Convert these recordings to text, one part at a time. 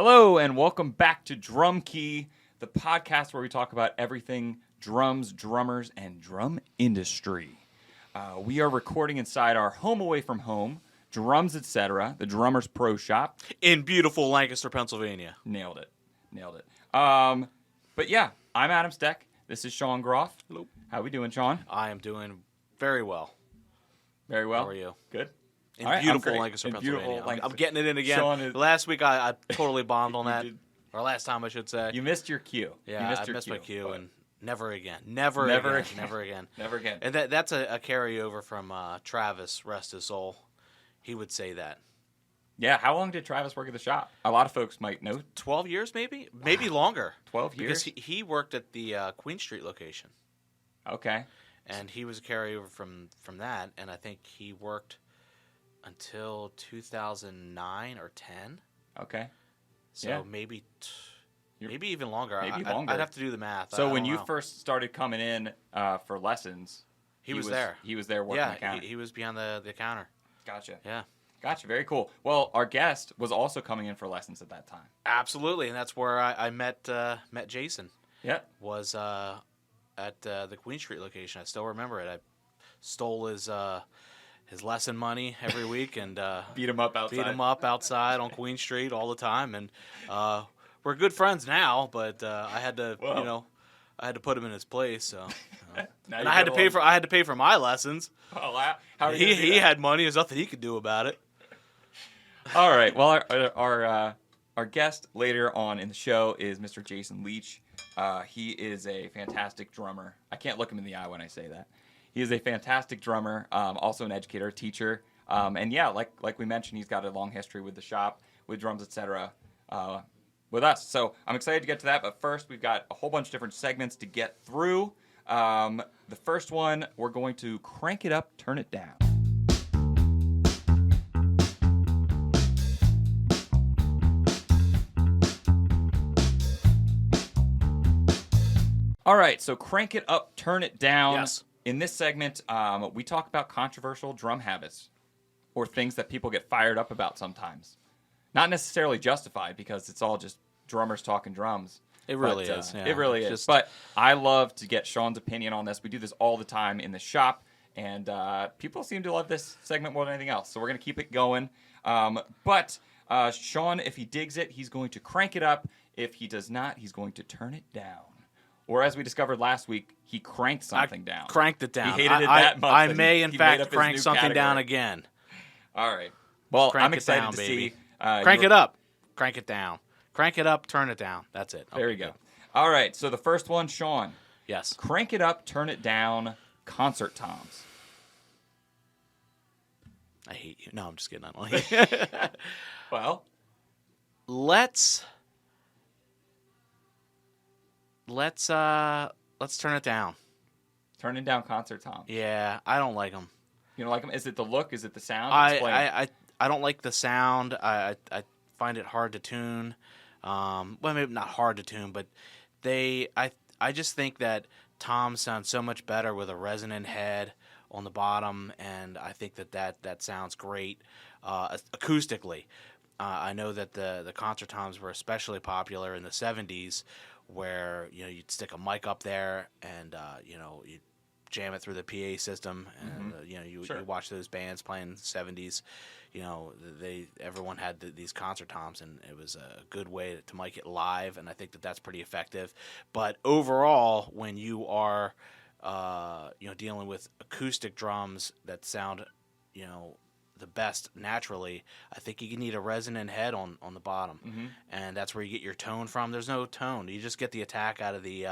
Hello and welcome back to Drum Key, the podcast where we talk about everything drums, drummers, and drum industry. We are recording inside our home away from home, Drums Etc., the Drummers Pro Shop. In beautiful Lancaster, Pennsylvania. Nailed it. But yeah, I'm Adam Steck. This is Shawn Groff. Hello. How we doing, Shawn? I am doing very well. Very well. How are you? Good. In All right, beautiful I'm great. Lancaster, In Pennsylvania. beautiful Lancaster. I'm getting it in again. Shawn is- Last week I totally bombed on that. did. Or last time I should say. You missed your cue. Yeah, you missed I your missed my cue but and never again. Never Never again. again. Never again. Never again. And that's a carryover from Travis, rest his soul. He would say that. Yeah, how long did Travis work at the shop? A lot of folks might know. 12 years maybe? Maybe longer. 12 years? Because he worked at the Queen Street location. Okay. And he was a carryover from that, and I think he worked until 2009 or 10. Okay. So Yeah. maybe even longer. Maybe longer. I'd have to do the math. So I when don't you know. first started coming in for lessons, he was there. He was there working the Yeah, counter. he was behind the counter. Gotcha. Yeah, Gotcha. Very cool. Well, our guest was also coming in for lessons at that time. absolutely, and that's where I met Jason. Yeah. Was at the Queen Street location. I still remember it. I stole his lesson money every week and Beat him up outside. beat him up outside on Queen Street all the time, and we're good friends now. But I had to, Well. I had to put him in his place. So, Now and you I had get to pay along- I had to pay for my lessons. Oh, wow. How are you gonna do He that? had money. There's nothing he could do about it. All right. Well, our guest later on in the show is Mr. Jason Lech. He is a fantastic drummer. I can't look him in the eye when I say that. He is a fantastic drummer, also an educator, teacher, and yeah, like we mentioned, he's got a long history with the shop, with Drums Etc. With us. So I'm excited to get to that. But first, we've got a whole bunch of different segments to get through. The first one, we're going to crank it up, turn it down. All right, so crank it up, turn it down. Yes. In this segment, we talk about controversial drum habits or things that people get fired up about sometimes. Not necessarily justified because it's all just drummers talking drums. It really But, is. Yeah. It really It's is. just- But I love to get Shawn's opinion on this. We do this all the time in the shop, and people seem to love this segment more than anything else. So we're going to keep it going. But Shawn, if he digs it, he's going to crank it up. If he does not, he's going to turn it down. Or as we discovered last week, he cranked something down. Cranked it down. He hated it that much I that may, he in made fact, up his crank new something down category. again. All right. Well, Crank I'm it excited down, to baby. see. Crank it up. Crank it down. Crank it up. Turn it down. That's it. There Okay, you go. good. All right. So the first one, Shawn. Yes. Crank it up, turn it down, concert toms. I hate you. No, I'm just kidding. I don't hate you. Well, Let's turn it down. turning down concert toms. Yeah, I don't like them. You don't like them? Is it the look? Is it the sound? Explain. I don't like the sound. I find it hard to tune. Well, maybe not hard to tune, but I just think that toms sound so much better with a resonant head on the bottom, and I think that sounds great acoustically. I know that the concert toms were especially popular in the 70s, where you'd stick a mic up there and you jam it through the PA system, and you watch those bands playing in the 70s. Everyone had these concert toms, and it was a good way to mic it live, and I think that's pretty effective. But overall, when you are dealing with acoustic drums that sound the best naturally, I think you need a resonant head on the bottom, and that's where you get your tone from. There's no tone; you just get the attack out of the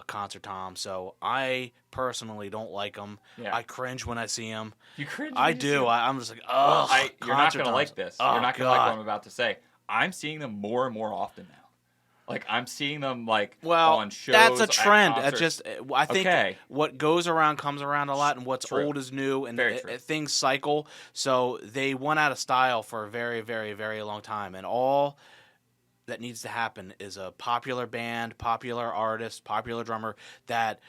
concert tom. So I personally don't like them. Yeah. I cringe when I see them. You cringe. I when you see do. them? I'm just like, oh, You're not going to like this. Oh, You're not going to like God. what I'm about to say. I'm seeing them more and more often now. Like, I'm seeing them, like, Well, on shows. that's a at trend. concerts. I think Okay. what goes around comes around a lot, and what's True. old is new, and Very true. things cycle. So they went out of style for a very, very, very long time, and all that needs to happen is a popular band, popular artist, popular drummer that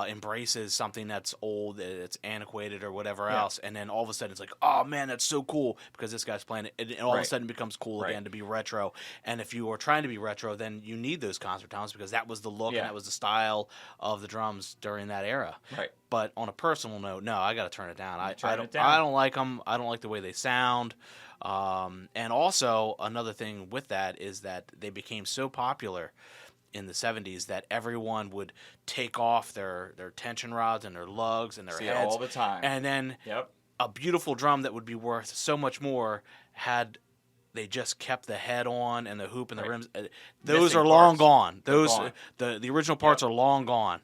embraces something that's old, it's antiquated or whatever else, and then all of a sudden it's like, oh man, that's so cool because this guy's playing it, and all of a sudden it becomes cool again to be retro. And if you are trying to be retro, then you need those concert towns because that was the look and that was the style of the drums during that era. Right. But on a personal note, no, I got to turn it down. I I don't like them. I don't like the way they sound. And also another thing with that is that they became so popular in the 70s that everyone would take off their tension rods and their lugs and their heads all the time. And then a beautiful drum that would be worth so much more had they just kept the head on and the hoop and the rims. Those Missing are long parts. gone. They're Those gone. The original parts are long gone.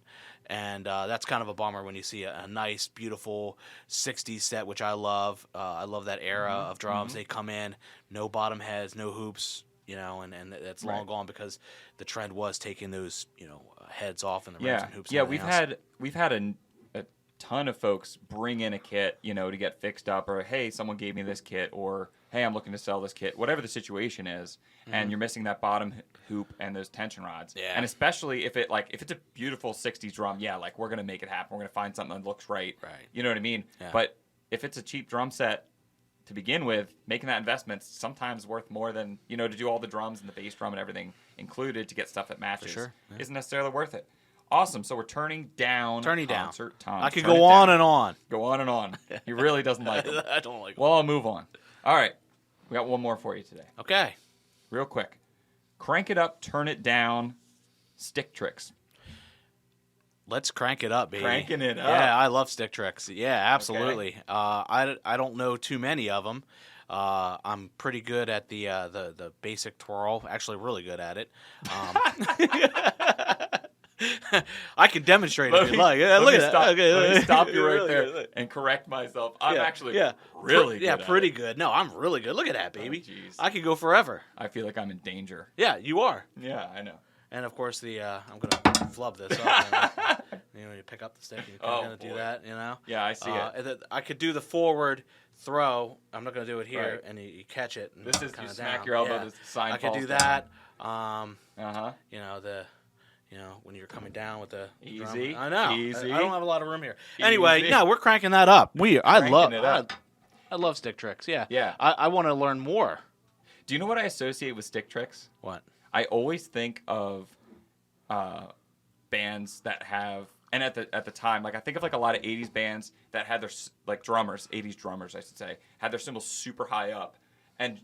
And that's kind of a bummer when you see a nice, beautiful 60s set, which I love. I love that era of drums. They come in, no bottom heads, no hoops, and that's long gone because the trend was taking those, heads off and the rims and hoops. Yeah, and we've had a ton of folks bring in a kit, to get fixed up, or hey, someone gave me this kit, or hey, I'm looking to sell this kit, whatever the situation is, and you're missing that bottom hoop and those tension rods. Yeah. And especially if it's a beautiful 60s drum, we're gonna make it happen. We're gonna find something that looks right. Right. You know what I mean? Yeah. But if it's a cheap drum set to begin with, making that investment's sometimes worth more than, to do all the drums and the bass drum and everything included to get stuff that matches. For sure. Yeah. Isn't necessarily worth it. Awesome. So we're turning down concert time. I could go on and on. Go on and on. He really doesn't like them. I don't like them. Well, I'll move on. All right. We got one more for you today. Okay. Real quick. Crank it up, turn it down, stick tricks. Let's crank it up, baby. Cranking it up. Yeah, I love stick tricks. Yeah, absolutely. Okay. I don't know too many of them. I'm pretty good at the basic twirl. Actually, really good at it. I can demonstrate if you like. Yeah, look at that. Okay. Let me stop you right there and correct myself. I'm actually really good. Yeah, pretty good. No, I'm really good. Look at that, baby. Oh, I could go forever. I feel like I'm in danger. Yeah, you are. Yeah, I know. And of course, I'm gonna flub this up. You pick up the stick. And you kind of do that. Yeah, I see it. I could do the forward throw. I'm not gonna do it here, and you catch it. And this is kind you of smack down. your elbow. The sign I could falls do down. that. When you're coming down with the easy. Drum. I know. Easy. I don't have a lot of room here. Anyway, no, we're cranking that up. I love stick tricks. Yeah. Yeah. I want to learn more. Do you know what I associate with stick tricks? What? I always think of bands that have, and at the time, I think of a lot of 80s bands that had their drummers, 80s drummers I should say, had their cymbals super high up, and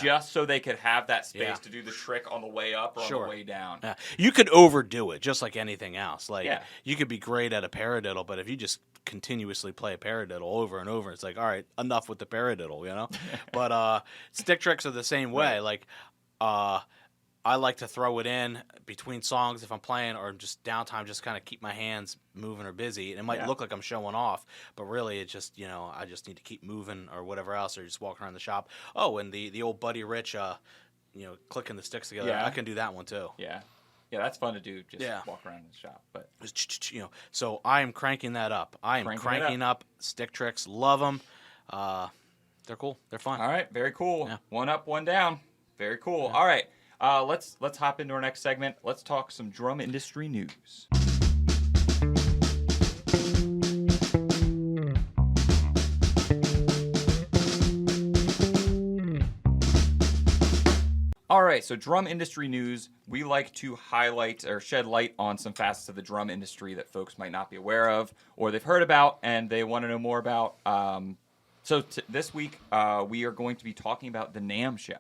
just so they could have that space to do the trick on the way up or on the way down. Yeah. You could overdo it just like anything else. You could be great at a paradiddle, but if you just continuously play a paradiddle over and over, it's like, all right, enough with the paradiddle, But stick tricks are the same way. I like to throw it in between songs if I'm playing or just downtime, just kind of keep my hands moving or busy. And it might look like I'm showing off, but really it's just, I just need to keep moving or whatever else, or just walking around the shop. Oh, and the old Buddy Rich, clicking the sticks together. I can do that one too. Yeah. Yeah, that's fun to do, just walk around the shop. But so I am cranking that up. I am cranking up stick tricks. Love them. They're cool. They're fun. All right, very cool. Yeah. One up, one down. Very cool. Yeah. All right. Let's hop into our next segment. Let's talk some drum industry news. All right, so drum industry news. We like to highlight or shed light on some facets of the drum industry that folks might not be aware of or they've heard about and they want to know more about. So this week, we are going to be talking about the NAMM show.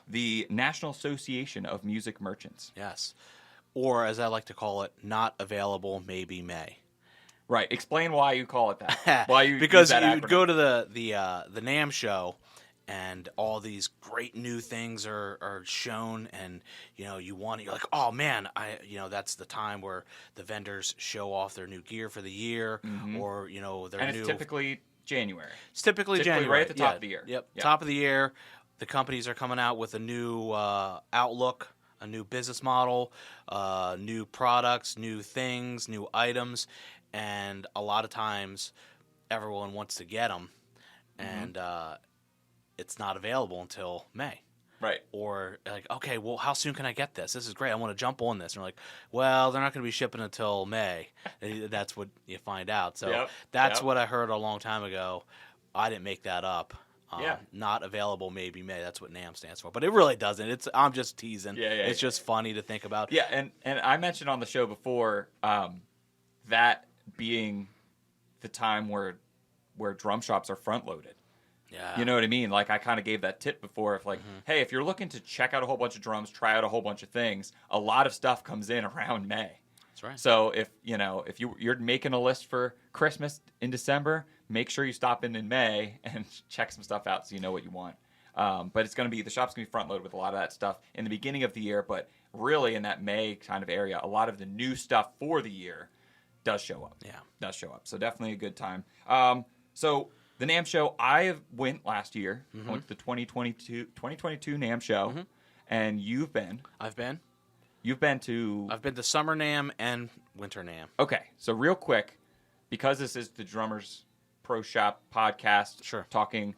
The National Association of Music Merchants. Yes. Or, as I like to call it, not available, maybe may. Right. Explain why you call it that. Why you because use that you'd acronym. go to the NAMM show, and all these great new things are shown, and you're like, oh man, that's the time where the vendors show off their new gear for the year, or their and new. It's typically January. It's typically January, right at the top of the year. Yep, top of the year. The companies are coming out with a new outlook, a new business model, new products, new things, new items, and a lot of times everyone wants to get them, and it's not available until May. Right. Or like, okay, well, how soon can I get this? This is great. I want to jump on this. And they're like, well, they're not going to be shipping until May. That's what you find out. So Yep. that's Yep. what I heard a long time ago. I didn't make that up. Yeah. Not available, maybe May. That's what NAM stands for. But it really doesn't. I'm just teasing. Yeah, it's just funny to think about. Yeah, and I mentioned on the show before that being the time where drum shops are front loaded. Yeah. You know what I mean? Like, I kind of gave that tip before of like, hey, if you're looking to check out a whole bunch of drums, try out a whole bunch of things, a lot of stuff comes in around May. That's right. So if you're making a list for Christmas in December, make sure you stop in May and check some stuff out so you know what you want. But the shop's going to be front loaded with a lot of that stuff in the beginning of the year, but really in that May kind of area, a lot of the new stuff for the year does show up. Yeah. Does show up. So definitely a good time. So the NAMM show, I went last year. I went to the 2022 NAMM show, and you've been. I've been. You've been to. I've been to Summer NAMM and Winter NAMM. Okay, so real quick, because this is the Drummers Pro Shop podcast, Sure. talking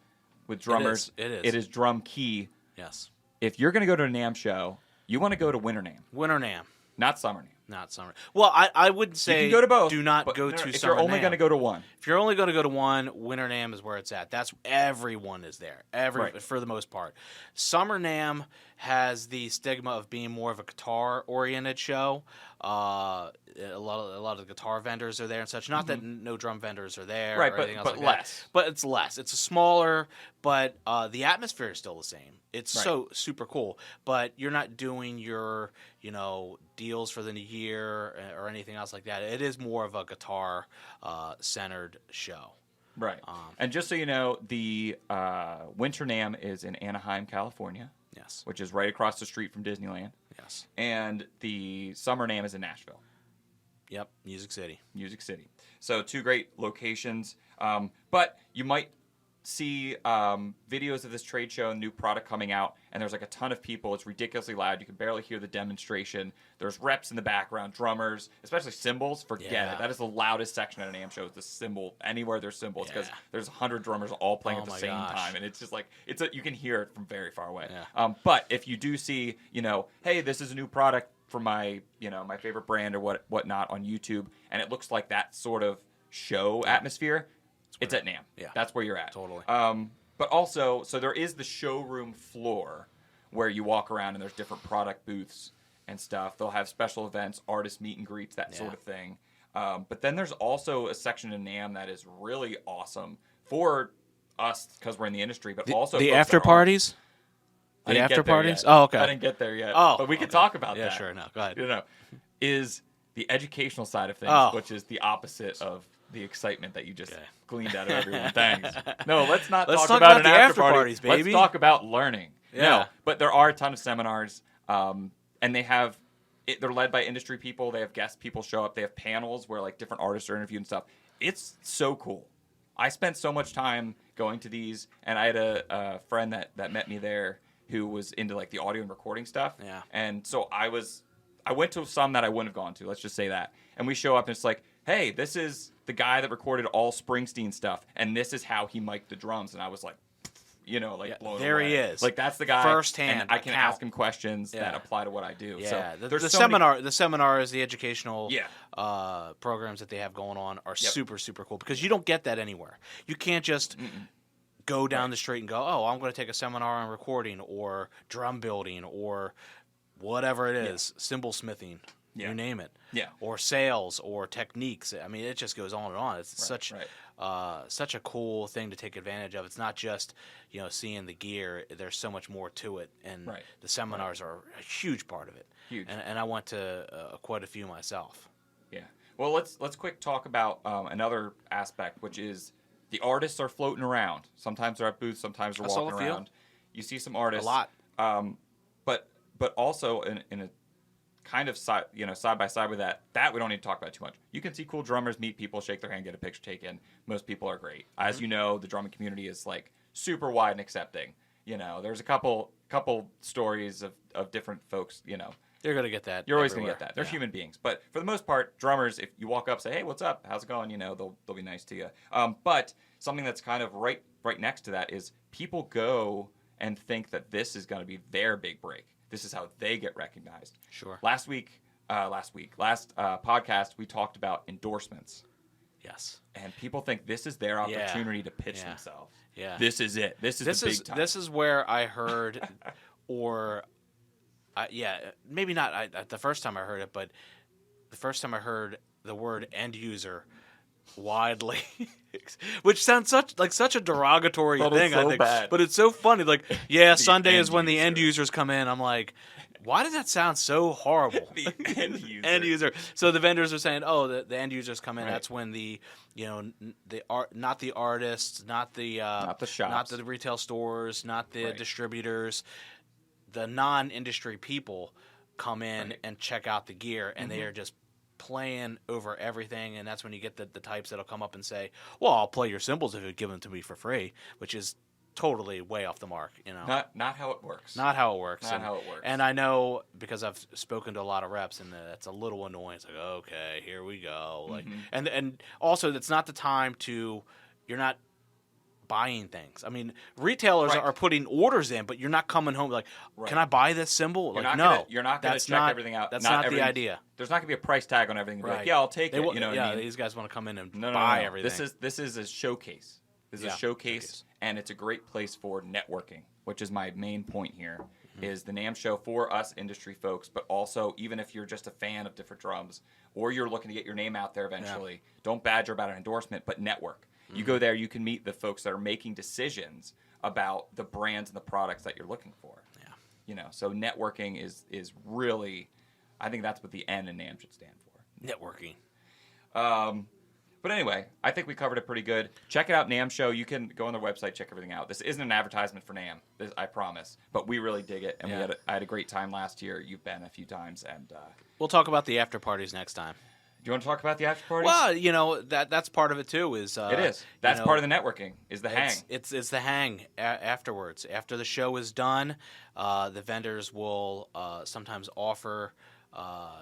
with drummers. It is. It is Drum Key. Yes. If you're going to go to a NAMM show, you want to go to Winter NAMM, Winter NAMM. not Summer NAMM. Not Summer. Well, I would say You can go to both. do not but go no, to if Summer you're only NAMM. going to go to one. If you're only going to go to one, Winter NAMM is where it's at. That's everyone is there. Right. For the most part. Summer NAMM has the stigma of being more of a guitar-oriented show. A lot of the guitar vendors are there and such. Not that no drum vendors are there, Right, or but- anything else but like less. that. But it's less. It's a smaller, but the atmosphere is still the same. It's Right. so super cool. But you're not doing your deals for the year or anything else like that. It is more of a guitar centered show. Right. And just so you know, the Winter NAMM is in Anaheim, California, Yes. which is right across the street from Disneyland. Yes. And the Summer NAMM is in Nashville, Yep. Music City. Music City. So two great locations. But you might see videos of this trade show and new product coming out, and there's like a ton of people. It's ridiculously loud. You can barely hear the demonstration. There's reps in the background, drummers, especially cymbals. Forget Yeah. it. That is the loudest section at an AM show is the cymbal. Anywhere there's cymbals, because Yeah. there's 100 drummers all playing Oh at the my same gosh. time, and it's just like you can hear it from very far away. Yeah. But if you do see, hey, this is a new product for my my favorite brand or whatnot on YouTube, and it looks like that sort of show atmosphere, it's at NAMM. Yeah. That's where you're at. Totally. But also, so there is the showroom floor where you walk around and there's different product booths and stuff. They'll have special events, artist meet and greets, that sort Yeah. of thing. But then there's also a section in NAMM that is really awesome for us because we're in the industry, but also the folks after that aren't. parties. I The didn't after get there parties. yet. Oh, okay. I didn't get there yet. Oh, but we could okay. talk about Yeah, that. sure. No, go ahead. Is the educational side of things, Oh. which is the opposite of the excitement that you just Okay. gleaned out of everyone. Thanks. No, let's not Let's talk talk about about an the after after party. parties, baby. Let's talk about learning. Yeah. No, but there are a ton of seminars, and they have they're led by industry people. They have guest people show up. They have panels where like different artists are interviewed and stuff. It's so cool. I spent so much time going to these, and I had a friend that met me there who was into like the audio and recording stuff. Yeah. And so I went to some that I wouldn't have gone to. Let's just say that. And we show up and it's like, hey, this is the guy that recorded all Springsteen stuff, and this is how he mic'd the drums. And I was like, blown there away. he is. Like that's the guy. Firsthand and I can account. ask him questions that Yeah. apply to what I do. Yeah, So the there's so seminar, many- the seminars, the educational Yeah. programs that they have going on are Yep. super, super cool because you don't get that anywhere. You can't just go down the street and go, oh, I'm going to take a seminar on recording or drum building or whatever it is, cymbal smithing, Yeah. you name it. Yeah. Or sales or techniques. I mean, it just goes on and on. It's Right. such a cool thing to take advantage of. It's not just seeing the gear. There's so much more to it, and Right. the seminars are a huge part of it. Huge. And I went to quite a few myself. Yeah. Well, let's quick talk about another aspect, which is the artists are floating around. Sometimes they're at booths, sometimes they're I saw walking the field. around. You see some artists A lot. But also in a kind of side by side with that we don't need to talk about too much. You can see cool drummers, meet people, shake their hand, get a picture taken. Most people are great. As you know, the drumming community is like super wide and accepting. There's a couple stories of different folks. You're gonna get that. You're always everywhere. going to get that. They're Yeah. human beings. But for the most part, drummers, if you walk up, say, hey, what's up? How's it going? They'll be nice to you. But something that's kind of right next to that is people go and think that this is going to be their big break. This is how they get recognized. Sure. Last podcast, we talked about endorsements. Yes. And people think this is their opportunity to pitch themselves. Yeah. This is it. This is the big time. This is where I heard, maybe not the first time I heard it, but the first time I heard the word end user widely, which sounds such a derogatory thing, I think. Bad. But it's so funny. Like, Sunday is when the end users come in. I'm like, why does that sound so horrible? The end user. End user. So the vendors are saying, oh, the end users come in. Right. That's when not the artists, not the shops, not the retail stores, not the Right. distributors, the non-industry people come in and check out the gear, and they are just playing over everything. And that's when you get the types that'll come up and say, well, I'll play your cymbals if you give them to me for free, which is totally way off the mark, Not how it works. Not how it works. Not how it works. And I know, because I've spoken to a lot of reps, and it's a little annoying. It's like, okay, here we go. Like, and also, it's not the time you're not buying things. I mean, retailers are putting orders in, but you're not coming home like, can I buy this cymbal? You're like, no. You're not going to check everything out. That's not the idea. There's not going to be a price tag on everything. Right. Like, yeah, I'll take it. What I mean? These guys want to come in and No. buy everything. This is a showcase. This is a showcase, and it's a great place for networking, which is my main point here, is the NAMM show for us industry folks, but also even if you're just a fan of different drums or you're looking to get your name out there eventually, don't badger about an endorsement, but network. You go there, you can meet the folks that are making decisions about the brands and the products that you're looking for. Yeah. So networking is really, I think that's what the N in NAMM should stand for. Networking. But anyway, I think we covered it pretty good. Check it out, NAMM Show. You can go on their website, check everything out. This isn't an advertisement for NAMM, I promise. But we really dig it, and I had a great time last year. You've been a few times, and we'll talk about the after parties next time. Do you want to talk about the after parties? Well, that's part of it too. Is it is. That's part of the networking. Is the hang. It's the hang afterwards. After the show is done, the vendors will sometimes offer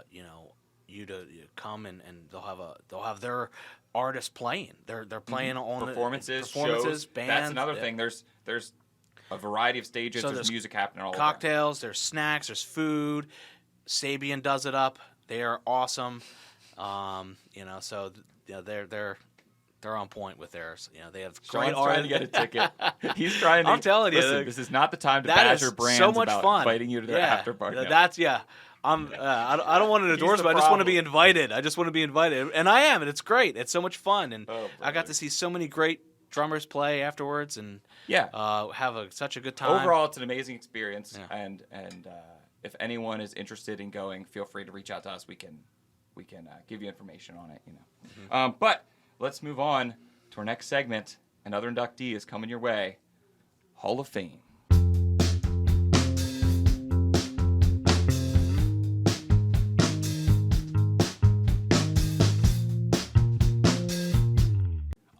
you to come and they'll have their artists playing. They're playing on performances, shows, bands. That's another thing. There's a variety of stages. So there's music happening all over. Cocktails. There's snacks. There's food. Sabian does it up. They are awesome. So they're on point with theirs. They have great Shawn's trying to get a ticket. He's trying to. I'm telling you, listen, this is not the time to that badger is brands so much about fun. inviting you to their after party. I don't want an endorsement. I just want to be invited. And I am, and it's great. It's so much fun, and I got to see so many great drummers play afterwards, and have such a good time. Overall, it's an amazing experience, and if anyone is interested in going, feel free to reach out to us. We can give you information on it. But let's move on to our next segment. Another inductee is coming your way. Hall of Fame.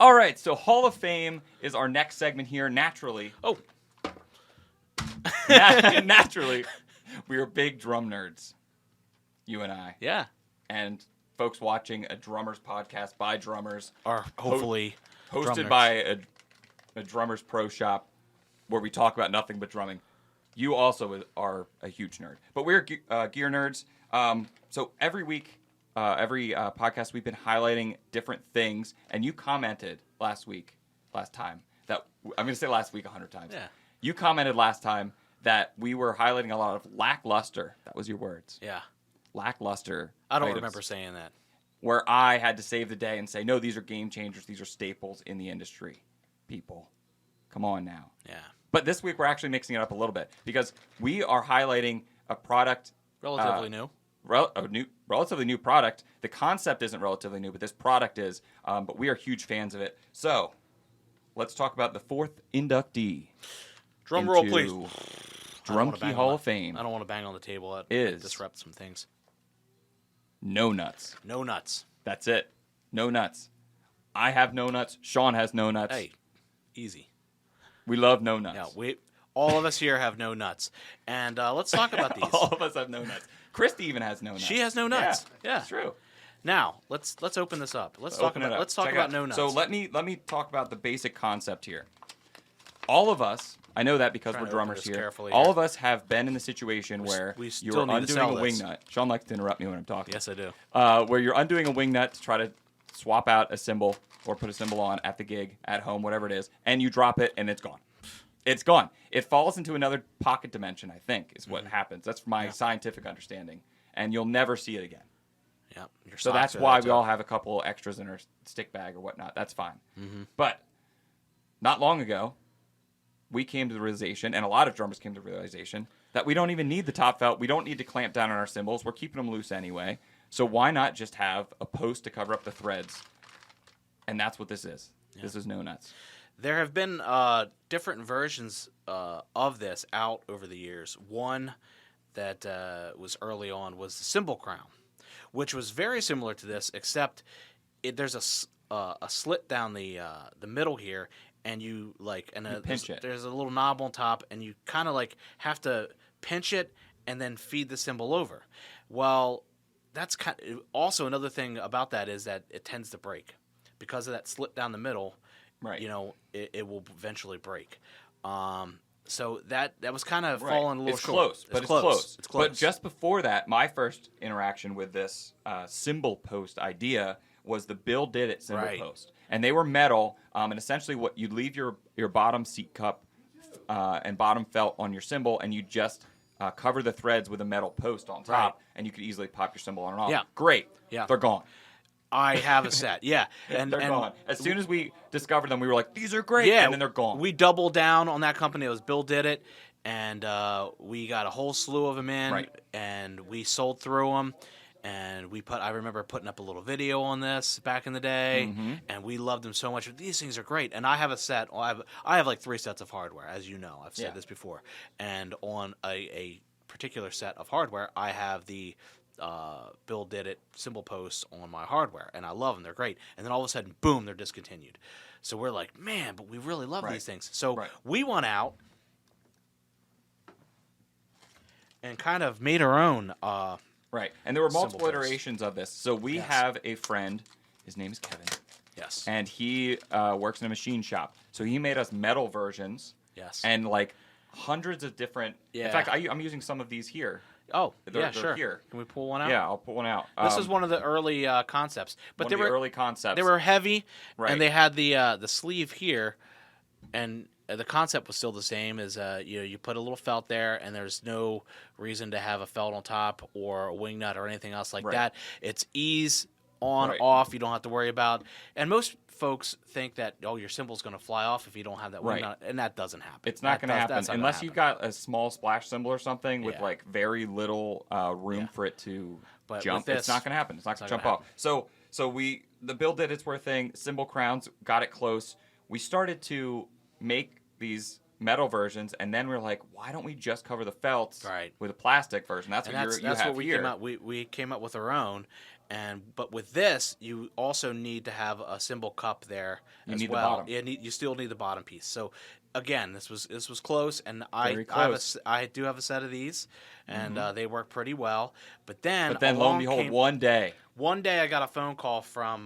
All right, so Hall of Fame is our next segment here. Naturally, naturally, we are big drum nerds, you and I. Yeah. And folks watching a drummers podcast by drummers, are hopefully hosted by a drummers pro shop, where we talk about nothing but drumming. You also are a huge nerd, but we're gear nerds. So every week. Every podcast, we've been highlighting different things, and you commented last time, that I'm going to say last week 100 times. Yeah. You commented last time that we were highlighting a lot of lackluster. That was your words. Yeah. Lackluster. I don't items, remember saying that. Where I had to save the day and say, no, these are game changers. These are staples in the industry. People, come on now. Yeah. But this week, we're actually mixing it up a little bit because we are highlighting a product. Relatively new. Relatively new product. The concept isn't relatively new, but this product is. But we are huge fans of it. So let's talk about the fourth inductee. Drum roll, please. Drum Key Hall of Fame. I don't want to bang on the table. That disrupt some things. No nuts. No nuts. That's it. No nuts. I have no nuts. Shawn has no nuts. Hey, easy. We love no nuts. Yeah, all of us here have no nuts. And let's talk about these. All of us have no nuts. Christy even has no nuts. She has no nuts. Yeah. It's true. Now, let's open this up. Let's talk about no nuts. So let me talk about the basic concept here. All of us, I know that because Trying we're to open drummers this here. carefully All here. of us have been in the situation where we you're still need to undoing sell a wing this. nut. Shawn likes to interrupt me when I'm talking. Yes, I do. Where you're undoing a wing nut to try to swap out a cymbal or put a cymbal on at the gig, at home, whatever it is, and you drop it and it's gone. It's gone. It falls into another pocket dimension, I think, is what happens. That's my scientific understanding. And you'll never see it again. Yeah. So that's why we all have a couple extras in our stick bag or whatnot. That's fine. But not long ago, we came to the realization, and a lot of drummers came to the realization, that we don't even need the top felt. We don't need to clamp down on our cymbals. We're keeping them loose anyway. So why not just have a post to cover up the threads? And that's what this is. Yeah. This is No Nuts. There have been different versions of this out over the years. One that was early on was the cymbal crown, which was very similar to this, except there's a slit down the middle here, and you pinch it. There's a little knob on top, and you kind of like have to pinch it and then feed the cymbal over. Well, that's also another thing about that is that it tends to break because of that slit down the middle. Right. It will eventually break. So that was kind of falling a little it's short. Close, but it's close. It's close. But just before that, my first interaction with this cymbal post idea was the Bill Did It cymbal post. And they were metal, and essentially what you'd leave your bottom seat cup and bottom felt on your cymbal, and you just cover the threads with a metal post on top, and you could easily pop your cymbal on and off. Yeah. Great. Yeah. They're gone. I have a set, yeah. And they're gone. As soon as we discovered them, we were like, these are great, and then they're gone. We doubled down on that company. It was Bill Did It, and we got a whole slew of them in, and we sold through them. And I remember putting up a little video on this back in the day, and we loved them so much. These things are great. And I have a set. I have like 3 sets of hardware, as you know. I've said this before. And on a particular set of hardware, I have the Bill Did It cymbal posts on my hardware, and I love them. They're great. And then all of a sudden, boom, they're discontinued. So we're like, man, but we really love these things. So we went out and kind of made our own. Right. And there were multiple iterations of this. So we have a friend. His name is Kevin. Yes. And he works in a machine shop. So he made us metal versions. Yes. And like hundreds of different. Yeah. In fact, I'm using some of these here. Oh, they're sure. Here. Can we pull one out? Yeah, I'll pull one out. This is one of the early concepts. But they were early concepts. They were heavy, and they had the sleeve here, and the concept was still the same. As you put a little felt there, and there's no reason to have a felt on top or a wing nut or anything else like that. It's ease on, off. You don't have to worry about. And most folks think that your cymbal's going to fly off if you don't have that wing nut, and that doesn't happen. It's not going to happen unless you've got a small splash cymbal or something with like very little room for it to jump. It's not going to happen. It's not going to jump off. So the Bill Did It's Worth thing, cymbal crowns, got it close. We started to make these metal versions, and then we're like, why don't we just cover the felts with a plastic version? That's what we here. Came out. We came up with our own. But with this, you also need to have a cymbal cup there as well. You still need the bottom piece. So again, this was close, and I do have a set of these, and they work pretty well. But then lo and behold, one day I got a phone call from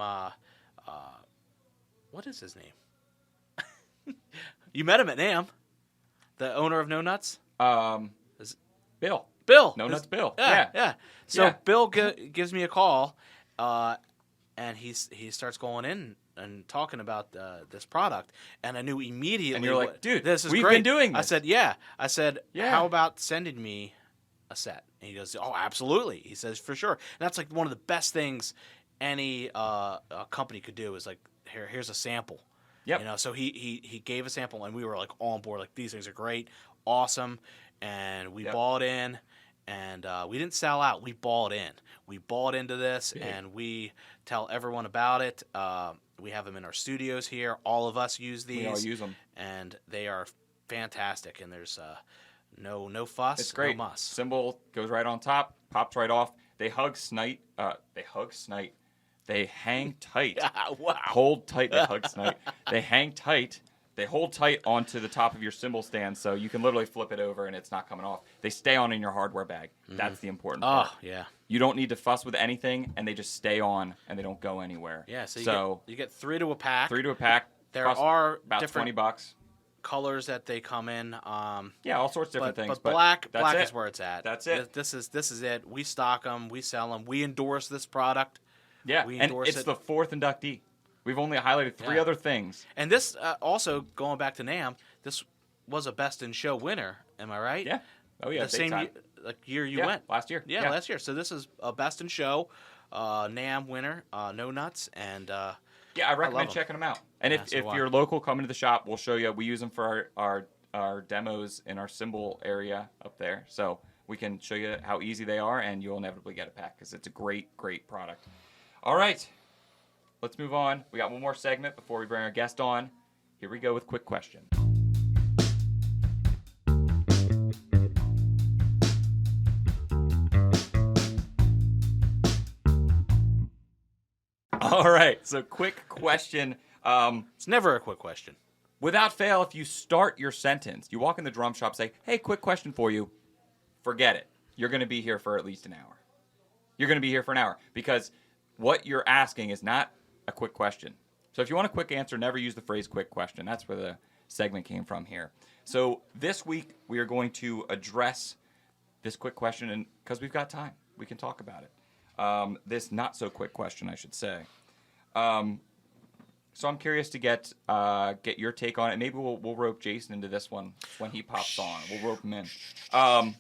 what is his name? You met him at NAMM, the owner of No Nuts. Bill. No Nuts Bill. Yeah. So Bill gives me a call, and he starts going in and talking about this product, and I knew immediately. And you're like, dude, this is we've great. been doing this. I said, how about sending me a set? And he goes, oh, absolutely. He says, for sure. And that's like one of the best things any company could do is like, here's a sample. Yep. So he gave a sample, and we were like on board. Like, these things are great, awesome, and we bought in. And we didn't sell out. We bought in. We bought into this, and we tell everyone about it. We have them in our studios here. All of us use these. We all use them. And they are fantastic, and there's no fuss, it's great. no muss. Cymbal goes right on top, pops right off. They hug snite. They hang tight. Wow. Hold tight. They hug snite. They hang tight. They hold tight onto the top of your cymbal stand, so you can literally flip it over and it's not coming off. They stay on in your hardware bag. That's the important part. Oh, yeah. You don't need to fuss with anything, and they just stay on, and they don't go anywhere. Yeah, so you get 3 to a pack. 3 to a pack. There are about different, $20. colors that they come in. Yeah, all sorts of different things. But black that's it. is where it's at. That's it. This is it. We stock them. We sell them. We endorse this product. Yeah, We and endorse it's it. the 4th inductee. We've only highlighted 3 other things. And this also going back to NAMM, this was a best in show winner. Am I right? Yeah. Oh yeah. The same time. year you Yeah, went last year. Yeah, last year. So this is a best in show, NAMM winner, no nuts, and yeah, I recommend love 'em. checking them out. And Yeah, if so do I. you're local, come into the shop. We'll show you. We use them for our demos in our symbol area up there, so we can show you how easy they are, and you'll inevitably get a pack because it's a great product. All right, let's move on. We got one more segment before we bring our guest on. Here we go with quick question. All right, so quick question. it's never a quick question. Without fail, if you start your sentence, you walk in the drum shop, say, hey, quick question for you, forget it. You're going to be here for at least an hour. You're going to be here for an hour because what you're asking is not a quick question. So if you want a quick answer, never use the phrase quick question. That's where the segment came from here. So this week, we are going to address this quick question, and because we've got time, we can talk about it. This not so quick question, I should say. So I'm curious to get your take on it. Maybe we'll rope Jason into this one when he pops on. We'll rope him in.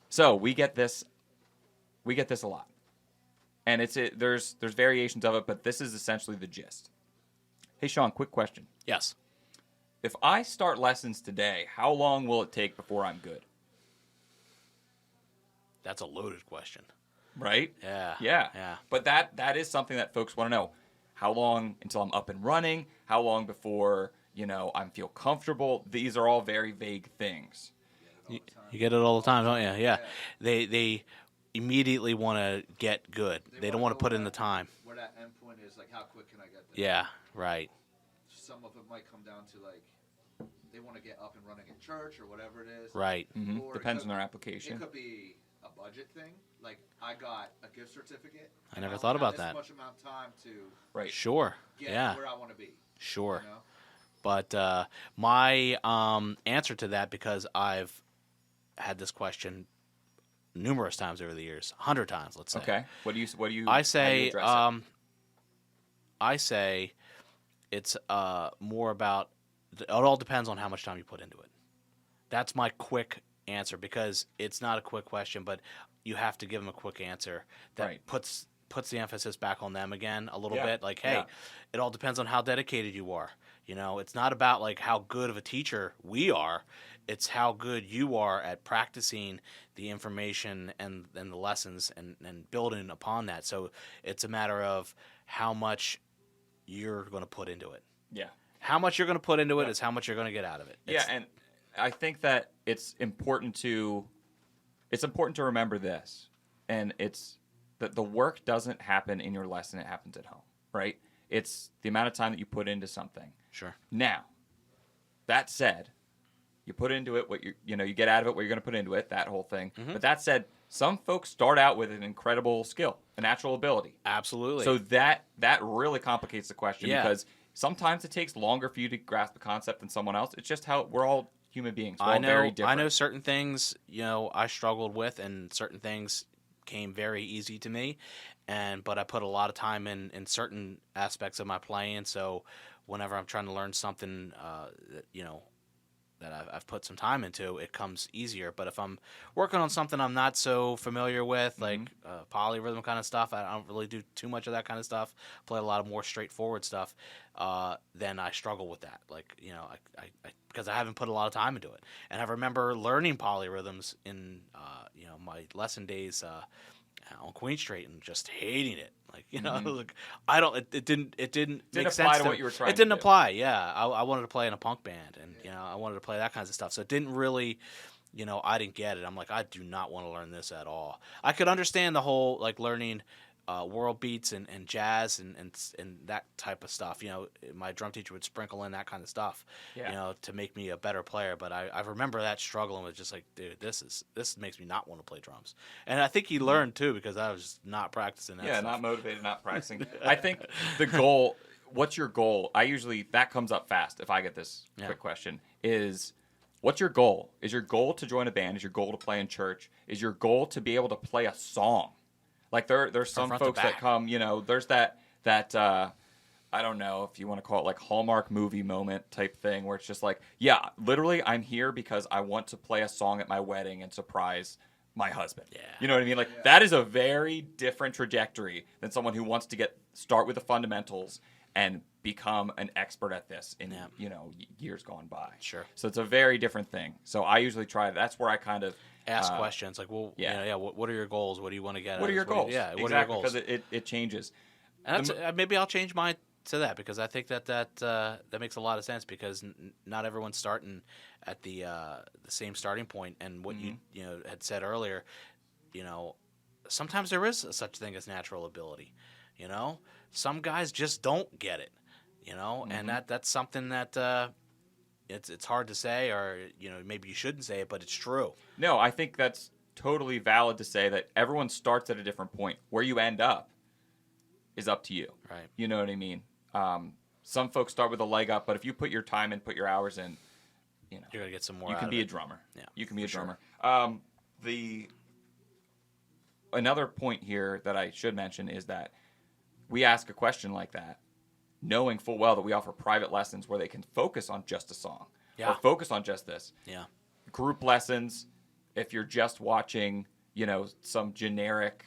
So we get this a lot, and there's variations of it, but this is essentially the gist. Hey Shawn, quick question. Yes. If I start lessons today, how long will it take before I'm good? That's a loaded question. Right? Yeah. Yeah. But that is something that folks want to know. How long until I'm up and running? How long before, I feel comfortable? These are all very vague things. You get it all the time, don't you? Yeah. They immediately want to get good. They don't want to put in the time. Where that end point is, like, how quick can I get there? Yeah, right. Some of it might come down to, like, they want to get up and running at church or whatever it is. Right. Mm-hmm. Or Depends it on could- their application. It could be a budget thing. Like, I got a gift certificate. I and never only thought have about this that. much amount of time to Right. Sure. get Yeah. where I want to be. Sure. You know? But my answer to that, because I've had this question numerous times over the years, 100 times, let's say. Okay. What do you? I how do you say, address it? I say, it's more about. It all depends on how much time you put into it. That's my quick answer, because it's not a quick question, but you have to give them a quick answer that Right. puts the emphasis back on them again a little Yeah. bit. Like, hey, Yeah. it all depends on how dedicated you are. It's not about like how good of a teacher we are. It's how good you are at practicing the information and the lessons and building upon that. So it's a matter of how much you're going to put into it. Yeah. How much you're going to put into it is how much you're going to get out of it. Yeah, and I think that it's important to remember this, and it's that the work doesn't happen in your lesson; it happens at home, right? It's the amount of time that you put into something. Sure. Now, that said, you put into it what you get out of it what you're going to put into it, that whole thing. Mm-hmm. But that said, some folks start out with an incredible skill, a natural ability. Absolutely. So that really complicates the question Yeah. because sometimes it takes longer for you to grasp a concept than someone else. It's just how we're all human beings. We're all very different. I know certain things, I struggled with, and certain things came very easy to me, but I put a lot of time in certain aspects of my playing. So whenever I'm trying to learn something, that I've put some time into, it comes easier. But if I'm working on something I'm not so familiar with, like polyrhythm kind of stuff, I don't really do too much of that kind of stuff. Play a lot of more straightforward stuff. Then I struggle with that. Like, because I haven't put a lot of time into it. And I remember learning polyrhythms in, my lesson days on Queen Street and just hating it. Like, like I don't. It didn't make apply sense to what you were trying It didn't to do. apply. Yeah, I wanted to play in a punk band, and I wanted to play that kinds of stuff. So it didn't really, I didn't get it. I'm like, I do not want to learn this at all. I could understand the whole like learning world beats and jazz and that type of stuff. My drum teacher would sprinkle in that kind of stuff, to make me a better player. But I remember that struggling with just like, dude, this makes me not want to play drums. And I think he learned too, because I was just not practicing that stuff. Not motivated, not practicing. I think the goal, what's your goal? That comes up fast if I get this quick question, is what's your goal? Is your goal to join a band? Is your goal to play in church? Is your goal to be able to play a song? Like there's some folks that come, there's that I don't know if you want to call it like Hallmark movie moment type thing where it's just like, yeah, literally I'm here because I want to play a song at my wedding and surprise my husband. Yeah. You know what I mean? Like that is a very different trajectory than someone who wants to start with the fundamentals and become an expert at this in years gone by. Sure. So it's a very different thing. So I usually that's where I kind of ask questions like, well, what are your goals? What do you want to get? What are your goals? What are your goals? Because it changes. And maybe I'll change mine to that because I think that makes a lot of sense because not everyone's starting at the same starting point. And what you had said earlier, sometimes there is such thing as natural ability. Some guys just don't get it. And that's something that it's hard to say, or maybe you shouldn't say it, but it's true. No, I think that's totally valid to say that everyone starts at a different point. Where you end up is up to you. Right. You know what I mean? Some folks start with a leg up, but if you put your time in, put your hours in, you're gonna get some more. You can be a drummer. Yeah, you can be a drummer. Another point here that I should mention is that we ask a question like that, knowing full well that we offer private lessons where they can focus on just a song or focus on just this. Yeah. Group lessons, if you're just watching, some generic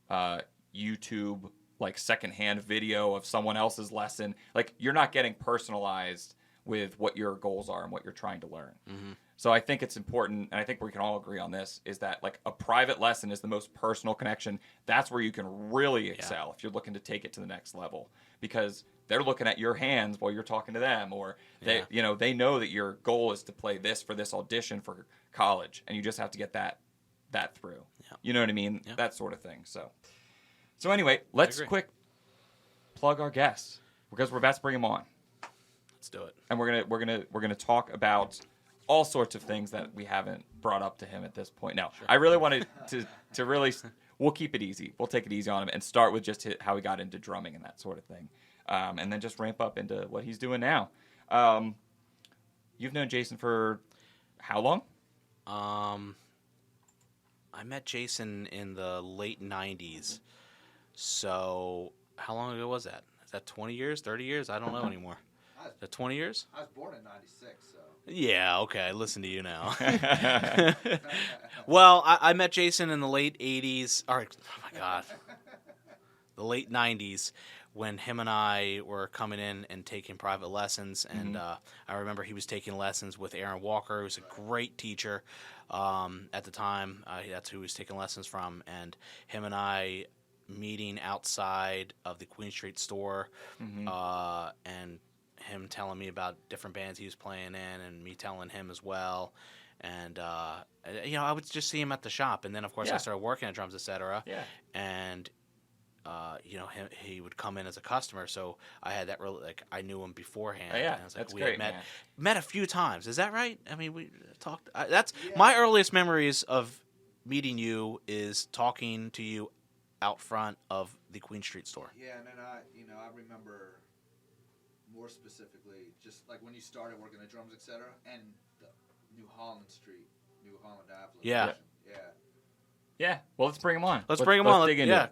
YouTube like secondhand video of someone else's lesson, like you're not getting personalized with what your goals are and what you're trying to learn. Mm-hmm. So I think it's important, and I think we can all agree on this, is that like a private lesson is the most personal connection. That's where you can really excel if you're looking to take it to the next level, because they're looking at your hands while you're talking to them, or they know that your goal is to play this for this audition for college, and you just have to get that through. Yeah. You know what I mean? Yeah. That sort of thing. So anyway, let's quick plug our guests because we're about to bring them on. Let's do it. And we're gonna talk about all sorts of things that we haven't brought up to him at this point. Now, I really wanted to really, we'll keep it easy. We'll take it easy on him and start with just how he got into drumming and that sort of thing, and then just ramp up into what he's doing now. You've known Jason for how long? I met Jason in the late 90s. So how long ago was that? Is that 20 years, 30 years? I don't know anymore. Is that 20 years? I was born in 96, so. Yeah, okay. Listen to you now. Well, I met Jason in the late 80s. Oh, my God. The late 90s when him and I were coming in and taking private lessons. And I remember he was taking lessons with Aaron Walker, who was a great teacher at the time. That's who he was taking lessons from. And him and I meeting outside of the Queen Street store and him telling me about different bands he was playing in and me telling him as well. And, I would just see him at the shop. And then, of course, I started working at Drums, Etc. Yeah. And, he would come in as a customer. So I had that really, I knew him beforehand. Oh, yeah, and I was like, that's great, had met a few times. Is that right? I mean, we talked. That's my earliest memories of meeting you is talking to you out front of the Queen Street store. Yeah, and then I remember more specifically just like when you started working at Drums, Etc. and the New Holland Ave. Yeah. Yeah. Well, let's bring him on. Let's bring him on. Let's dig into it.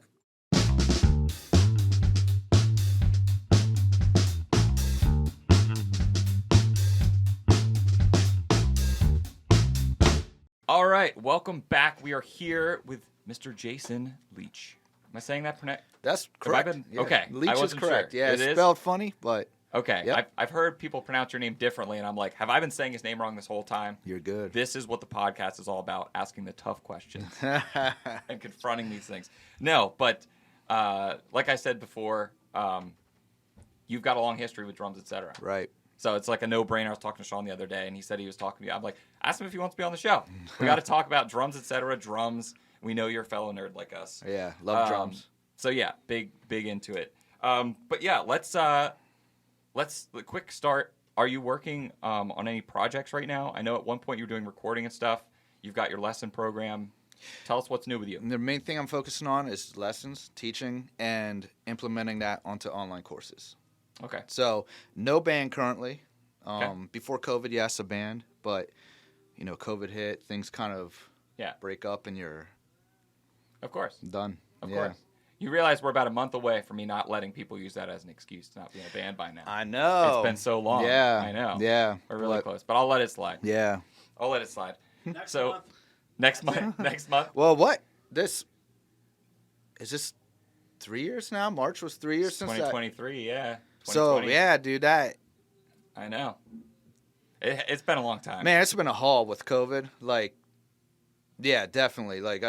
All right, welcome back. We are here with Mr. Jason Lech. Am I saying that correct? That's correct. Okay. Lech is correct. Sure. Yeah, it's spelled funny, but... Okay. Yep. I've heard people pronounce your name differently, and I'm like, have I been saying his name wrong this whole time? You're good. This is what the podcast is all about, asking the tough questions and confronting these things. No, but like I said before, you've got a long history with Drums, Etc. Right. So it's like a no-brainer. I was talking to Shawn the other day, and he said he was talking to you. I'm like, ask him if he wants to be on the show. We got to talk about Drums, Etc. Drums. We know you're a fellow nerd like us. Yeah, love drums. So yeah, big into it. But yeah, let's a quick start. Are you working on any projects right now? I know at one point you were doing recording and stuff. You've got your lesson program. Tell us what's new with you. The main thing I'm focusing on is lessons, teaching, and implementing that onto online courses. Okay. So no band currently. Okay. Before COVID, yes, a band, but COVID hit, things kind of Yeah. break up, and you're Of course. done. Of Yeah. course. You realize we're about a month away from me not letting people use that as an excuse to not be in a band by now. I know. It's been so long. Yeah. I know. Yeah. We're really close, but I'll let it slide. Yeah. I'll let it slide. Next So month. next month. Next month. Well, what? Is this 3 years now? March was 3 years since that. 2023. Yeah. So 2020. yeah, dude, that I know. It's been a long time. man, it's been a haul with COVID. Like, yeah, definitely. Like,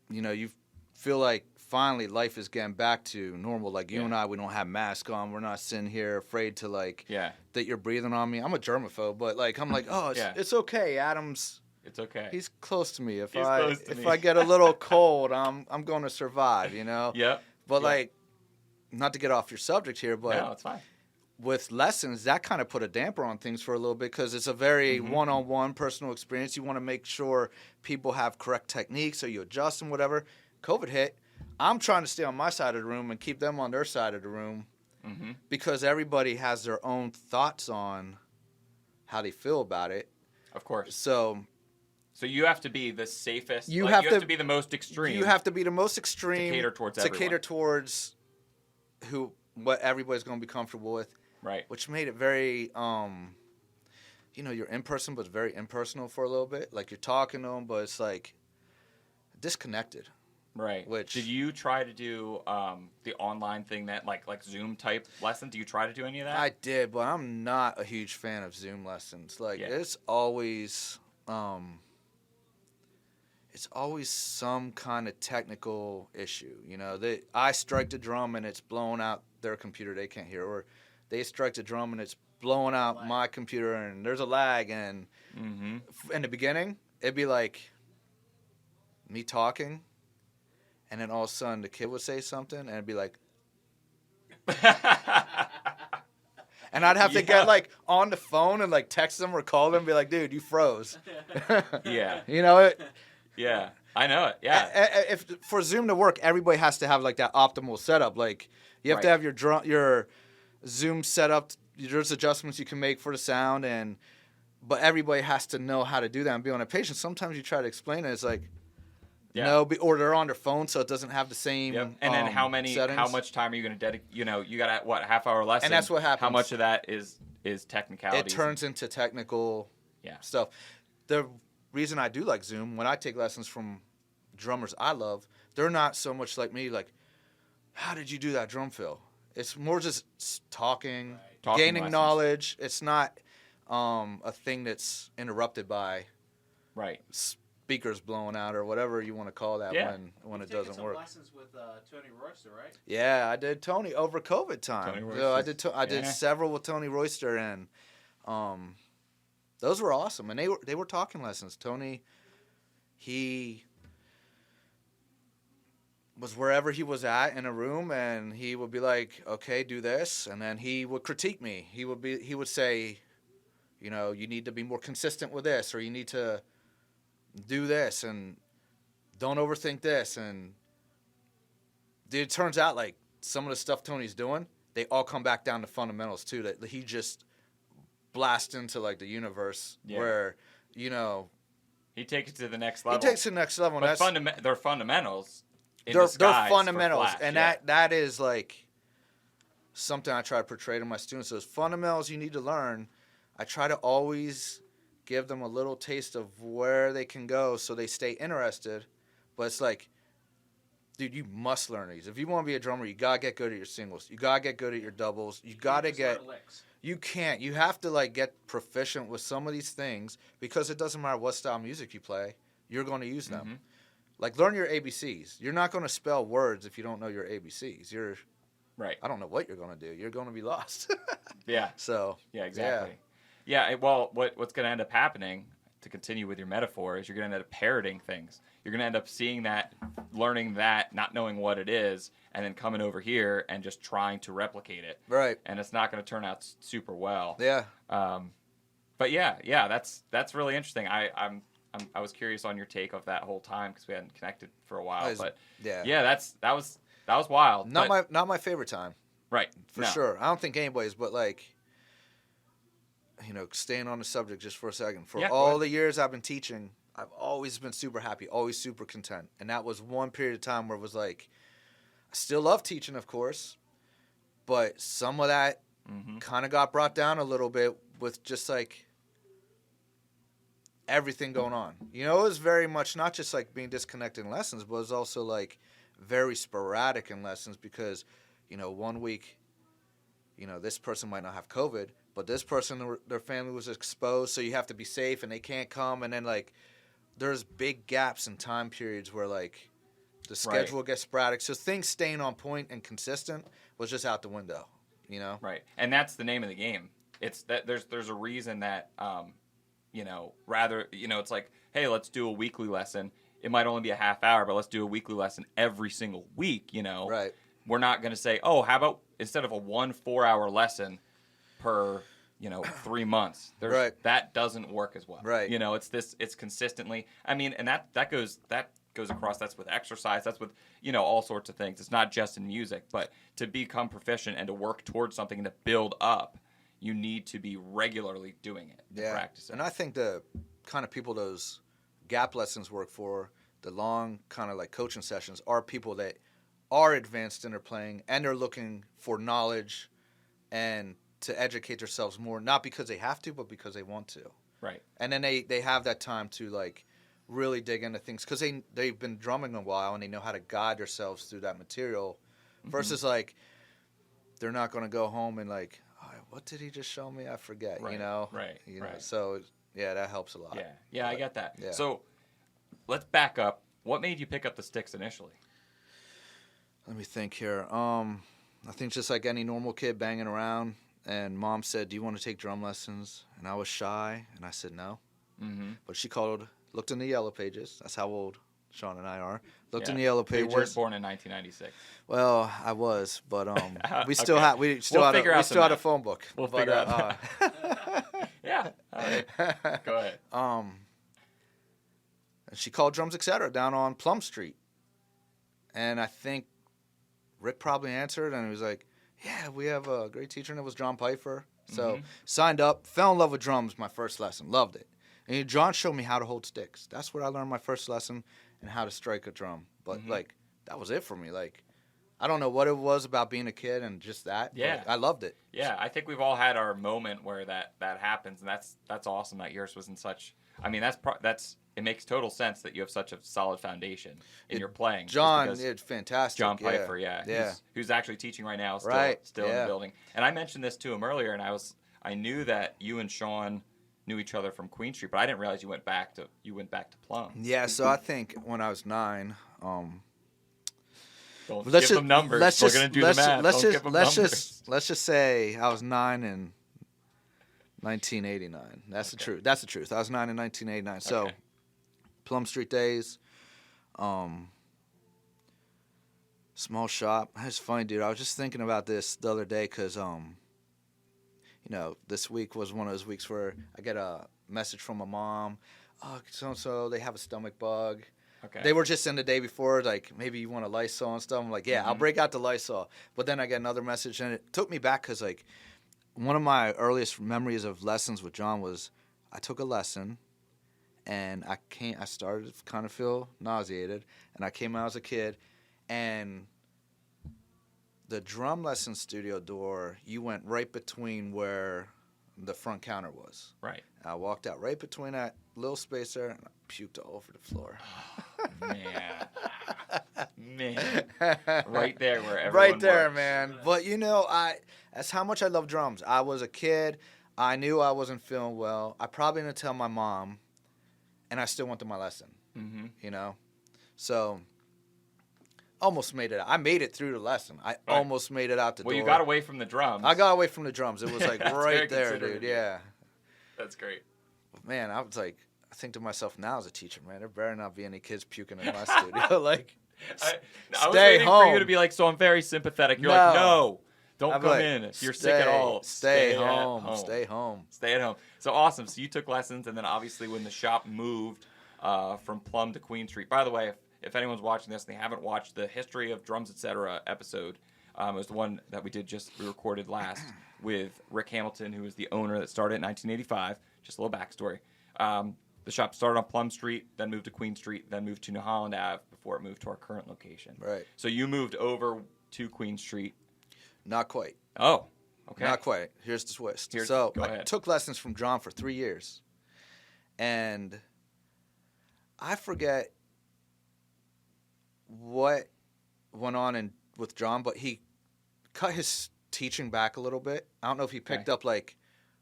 you feel like finally life is getting back to normal. Like you Yeah. and I, we don't have masks on. We're not sitting here afraid to Yeah. that you're breathing on me. I'm a germaphobe, but like I'm like, oh, Yeah. it's okay. Adam's It's okay. he's close to me. If He's close to if me. I get a little cold, I'm going to survive. Yep. But Yeah. like, not to get off your subject here, but No, it's fine. with lessons, that kind of put a damper on things for a little bit because it's a very Mm-hmm. one-on-one personal experience. You want to make sure people have correct techniques, so you adjust and whatever. COVID hit. I'm trying to stay on my side of the room and keep them on their side of the room Mm-hmm. because everybody has their own thoughts on how they feel about it. Of course. So So you have to be the safest. You like, have you have to- to be the most extreme. you have to be the most extreme to cater towards to everyone. cater towards what everybody's going to be comfortable with. Right. Which made it very, you're in person, but it's very impersonal for a little bit. Like you're talking to them, but it's like disconnected. Right. Which- Did you try to do the online thing that like Zoom type lesson? Do you try to do any of that? I did, but I'm not a huge fan of Zoom lessons. Like Yeah. it's always some kind of technical issue. I strike the drum and it's blowing out their computer. They can't hear, or they strike the drum and it's blowing out my computer and there's a lag. And Mm-hmm. in the beginning, it'd be like me talking, and then all of a sudden the kid would say something, and it'd be like, and I'd have to Yeah. get like on the phone and like text them or call them and be like, dude, you froze. Yeah. Yeah. I know it. Yeah. If for Zoom to work, everybody has to have like that optimal setup. Like you have to Right. have your Zoom set up. There's adjustments you can make for the sound, but everybody has to know how to do that and be on a patient. Sometimes you try to explain it, it's like, Yeah. no, or they're on their phone, so it doesn't have the same. Yep. And then how settings. much time are you going to dedicate? You got a half-hour lesson. And that's what happens. How much of that is It technicalities? turns into technical Yeah. stuff. The reason I do like Zoom, when I take lessons from drummers I love, they're not so much like me, like, how did you do that drum fill? It's more just talking, Talking gaining lessons. knowledge. It's not a thing that's interrupted by Right. speakers blowing out or whatever you want to call that Yeah. when it You've taken doesn't some work. lessons with Tony Royster, right? Yeah, I did Tony over COVID time. Tony So I Royster's- did I did yeah. several with Tony Royster, and those were awesome. And they were talking lessons. Tony, he was wherever he was at in a room, and he would be like, "Okay, do this," and then he would critique me. He would say, you need to be more consistent with this, or you need to do this, and don't overthink this. And dude, it turns out like some of the stuff Tony's doing, they all come back down to fundamentals too. That he just blasts into like the universe where He takes it to the next he level. takes it to the next level. And But that's they're fundamentals. In they're disguise for fundamentals, Flash, and yeah. that is like something I try to portray to my students. Those fundamentals you need to learn. I try to always give them a little taste of where they can go so they stay interested. But it's like, dude, you must learn these. If you want to be a drummer, you gotta get good at your singles. You gotta get good at your doubles. You gotta get. You can't. You have to like get proficient with some of these things because it doesn't matter what style of music you play. You're going to use them. Mhm. Like learn your ABCs. You're not going to spell words if you don't know your ABCs. Right. I don't know what you're going to do. You're going to be lost. Yeah. So Yeah, exactly. Yeah, well, what's going to end up happening, to continue with your metaphor, is you're going to end up parroting things. You're going to end up seeing that, learning that, not knowing what it is, and then coming over here and just trying to replicate it. right. And it's not going to turn out super well. Yeah. But yeah, that's really interesting. I was curious on your take of that whole time because we hadn't connected for a while. But Yeah. yeah, that was wild. Not but- my favorite time. Right. For No. sure. I don't think anybody's, but like, staying on the subject just for a second. For Yeah, go all ahead. the years I've been teaching, I've always been super happy, always super content. And that was one period of time where it was like, I still love teaching, of course, but some of that kind of got brought down a little bit with just like everything going on. It was very much not just like being disconnected in lessons, but it was also like very sporadic in lessons because, 1 week, this person might not have COVID, but this person, their family was exposed, so you have to be safe and they can't come. And then like there's big gaps in time periods where like the schedule gets sporadic. So things staying on point and consistent was just out the window, Right. And that's the name of the game. It's that there's a reason that, it's like, hey, let's do a weekly lesson. It might only be a half hour, but let's do a weekly lesson every single week, Right. We're not going to say, oh, how about instead of a 1 4-hour lesson per, 3 months. Right. That doesn't work as well. Right. It's consistently. I mean, and that goes across. That's with exercise. That's with, all sorts of things. It's not just in music, but to become proficient and to work towards something and to build up, you need to be regularly doing it, practicing. And I think the kind of people those gap lessons work for, the long kind of like coaching sessions, are people that are advanced in their playing and they're looking for knowledge and to educate themselves more, not because they have to, but because they want to. Right. And then they have that time to like really dig into things because they've been drumming a while and they know how to guide themselves through that material versus like they're not going to go home and like, oh, what did he just show me? I forget, Right. Right. So yeah, that helps a lot. Yeah, I get that. Yeah. So let's back up. What made you pick up the sticks initially? Let me think here. I think just like any normal kid banging around, and Mom said, "Do you want to take drum lessons?" And I was shy, and I said no. But she looked in the yellow pages. That's how old Shawn and I are. Looked in the yellow pages. You weren't born in 1996. Well, I was, but we still Okay. had a phone book. We'll But, figure out that. Yeah. All right. Go ahead. And she called Drums Etc. down on Plum Street, and I think Rick probably answered, and he was like, "Yeah, we have a great teacher," and it was John Pfeiffer. So signed up, fell in love with drums my first lesson, loved it. And John showed me how to hold sticks. That's what I learned my first lesson, and how to strike a drum. But like that was it for me. Like I don't know what it was about being a kid and just that. Yeah, I loved it. Yeah, I think we've all had our moment where that happens, and that's awesome that yours was in such. I mean, that's it makes total sense that you have such a solid foundation in your playing. John, it's fantastic. John Pfeiffer, who's actually teaching right now, still in the building. And I mentioned this to him earlier, and I knew that you and Shawn knew each other from Queen Street, but I didn't realize you went back to Plum. Yeah, so I think when I was 9, Don't give them numbers. We're gonna do the math. Don't give them numbers. Let's just say I was 9 in 1989. That's the truth. That's the truth. I was 9 in 1989. So, Plum Street days, small shop. It's funny, dude. I was just thinking about this the other day because, this week was one of those weeks where I get a message from my mom. Oh, so they have a stomach bug. Okay. They were just in the day before, like, maybe you want a Lysol and stuff. I'm like, yeah, I'll break out the Lysol. But then I get another message, and it took me back because, like, one of my earliest memories of lessons with John was I took a lesson, and I started to kind of feel nauseated, and I came out as a kid, and the drum lesson studio door, you went right between where the front counter was. Right. I walked out right between that little space there, and I puked all over the floor. Man. Right there where everyone Right there, works. man. But, that's how much I love drums. I was a kid. I knew I wasn't feeling well. I probably didn't tell my mom, and I still went to my lesson, So, almost made it out. I made it through the lesson. I almost made it out the door. Well, you got away from the drums. I got away from the drums. It was like That's right very there, considerate. dude. Yeah. That's great. Man, I was like, I think to myself now as a teacher, man, there better not be any kids puking in my studio. Like, I was stay waiting home. for you to be like, so I'm very sympathetic. You're No. like, no, don't I'm come like, in. If you're sick at all, Stay at home. home. Stay home. Stay at home. So awesome. So you took lessons, and then obviously when the shop moved from Plum to Queen Street. By the way, if anyone's watching this and they haven't watched the History of Drums Etc. episode, It was the one that we recorded last with Rick Hamilton, who was the owner that started in 1985. Just a little backstory. The shop started on Plum Street, then moved to Queen Street, then moved to New Holland Ave before it moved to our current location. Right. So you moved over to Queen Street. Not quite. Oh, okay. Not quite. Here's the twist. Go I ahead. took lessons from John for 3 years. And I forget what went on with John, but he cut his teaching back a little bit. I don't know if he picked up like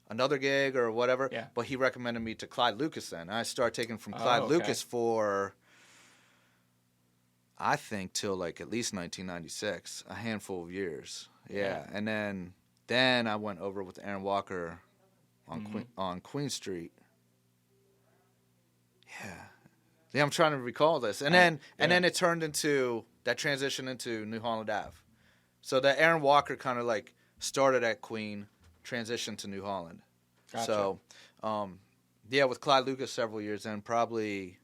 another gig or whatever, but he recommended me to Clyde Lucas then. I started taking from Clyde Lucas for, I think, till like at least 1996, a handful of years. Yeah. And then I went over with Aaron Walker on Queen Street. Yeah, I'm trying to recall this. And then it turned into that transition into New Holland Ave. So that Aaron Walker kind of like started at Queen, transitioned to New Holland. Gotcha. So, with Clyde Lucas several years, and probably,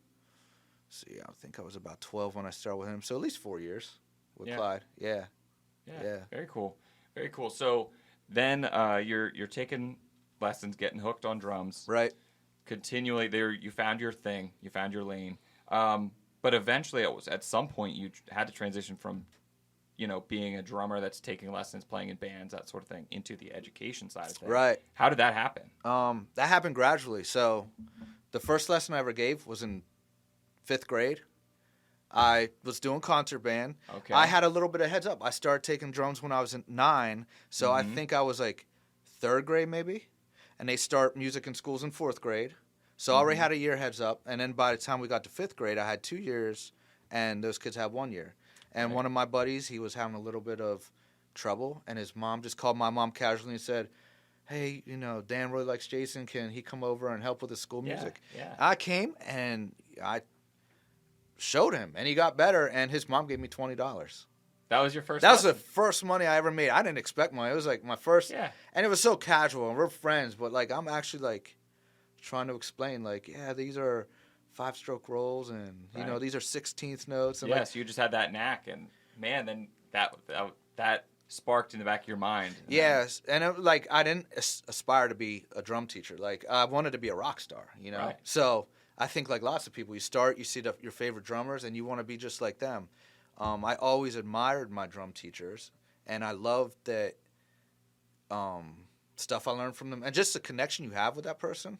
I think I was about 12 when I started with him. So at least 4 years with Clyde. Yeah. Very cool. Very cool. So then you're taking lessons, getting hooked on drums. Right. Continually there, you found your thing, you found your lane. But eventually, at some point, you had to transition from, being a drummer that's taking lessons, playing in bands, that sort of thing, into the education side of things. Right. How did that happen? That happened gradually. So the first lesson I ever gave was in 5th grade. I was doing concert band. Okay. I had a little bit of heads up. I started taking drums when I was 9, so I think I was like 3rd grade maybe. And they start music in schools in 4th grade. So I already had a year heads up. And then by the time we got to 5th grade, I had 2 years, and those kids had 1 year. And one of my buddies, he was having a little bit of trouble, and his mom just called my mom casually and said, hey, Dan really likes Jason. Can he come over and help with his school music? Yeah. I came, and I showed him, and he got better, and his mom gave me $20. That was your first That was lesson? the first money I ever made. I didn't expect money. It was like my first. Yeah. And it was so casual, and we're friends, but like I'm actually like trying to explain, like, these are 5-stroke rolls, and these are 16th notes. And so you just had that knack, and man, then that sparked in the back of your mind. Yes, and I didn't aspire to be a drum teacher. Like I wanted to be a rock star, Right. So I think like lots of people, you see your favorite drummers, and you want to be just like them. I always admired my drum teachers, and I loved that stuff I learned from them, and just the connection you have with that person.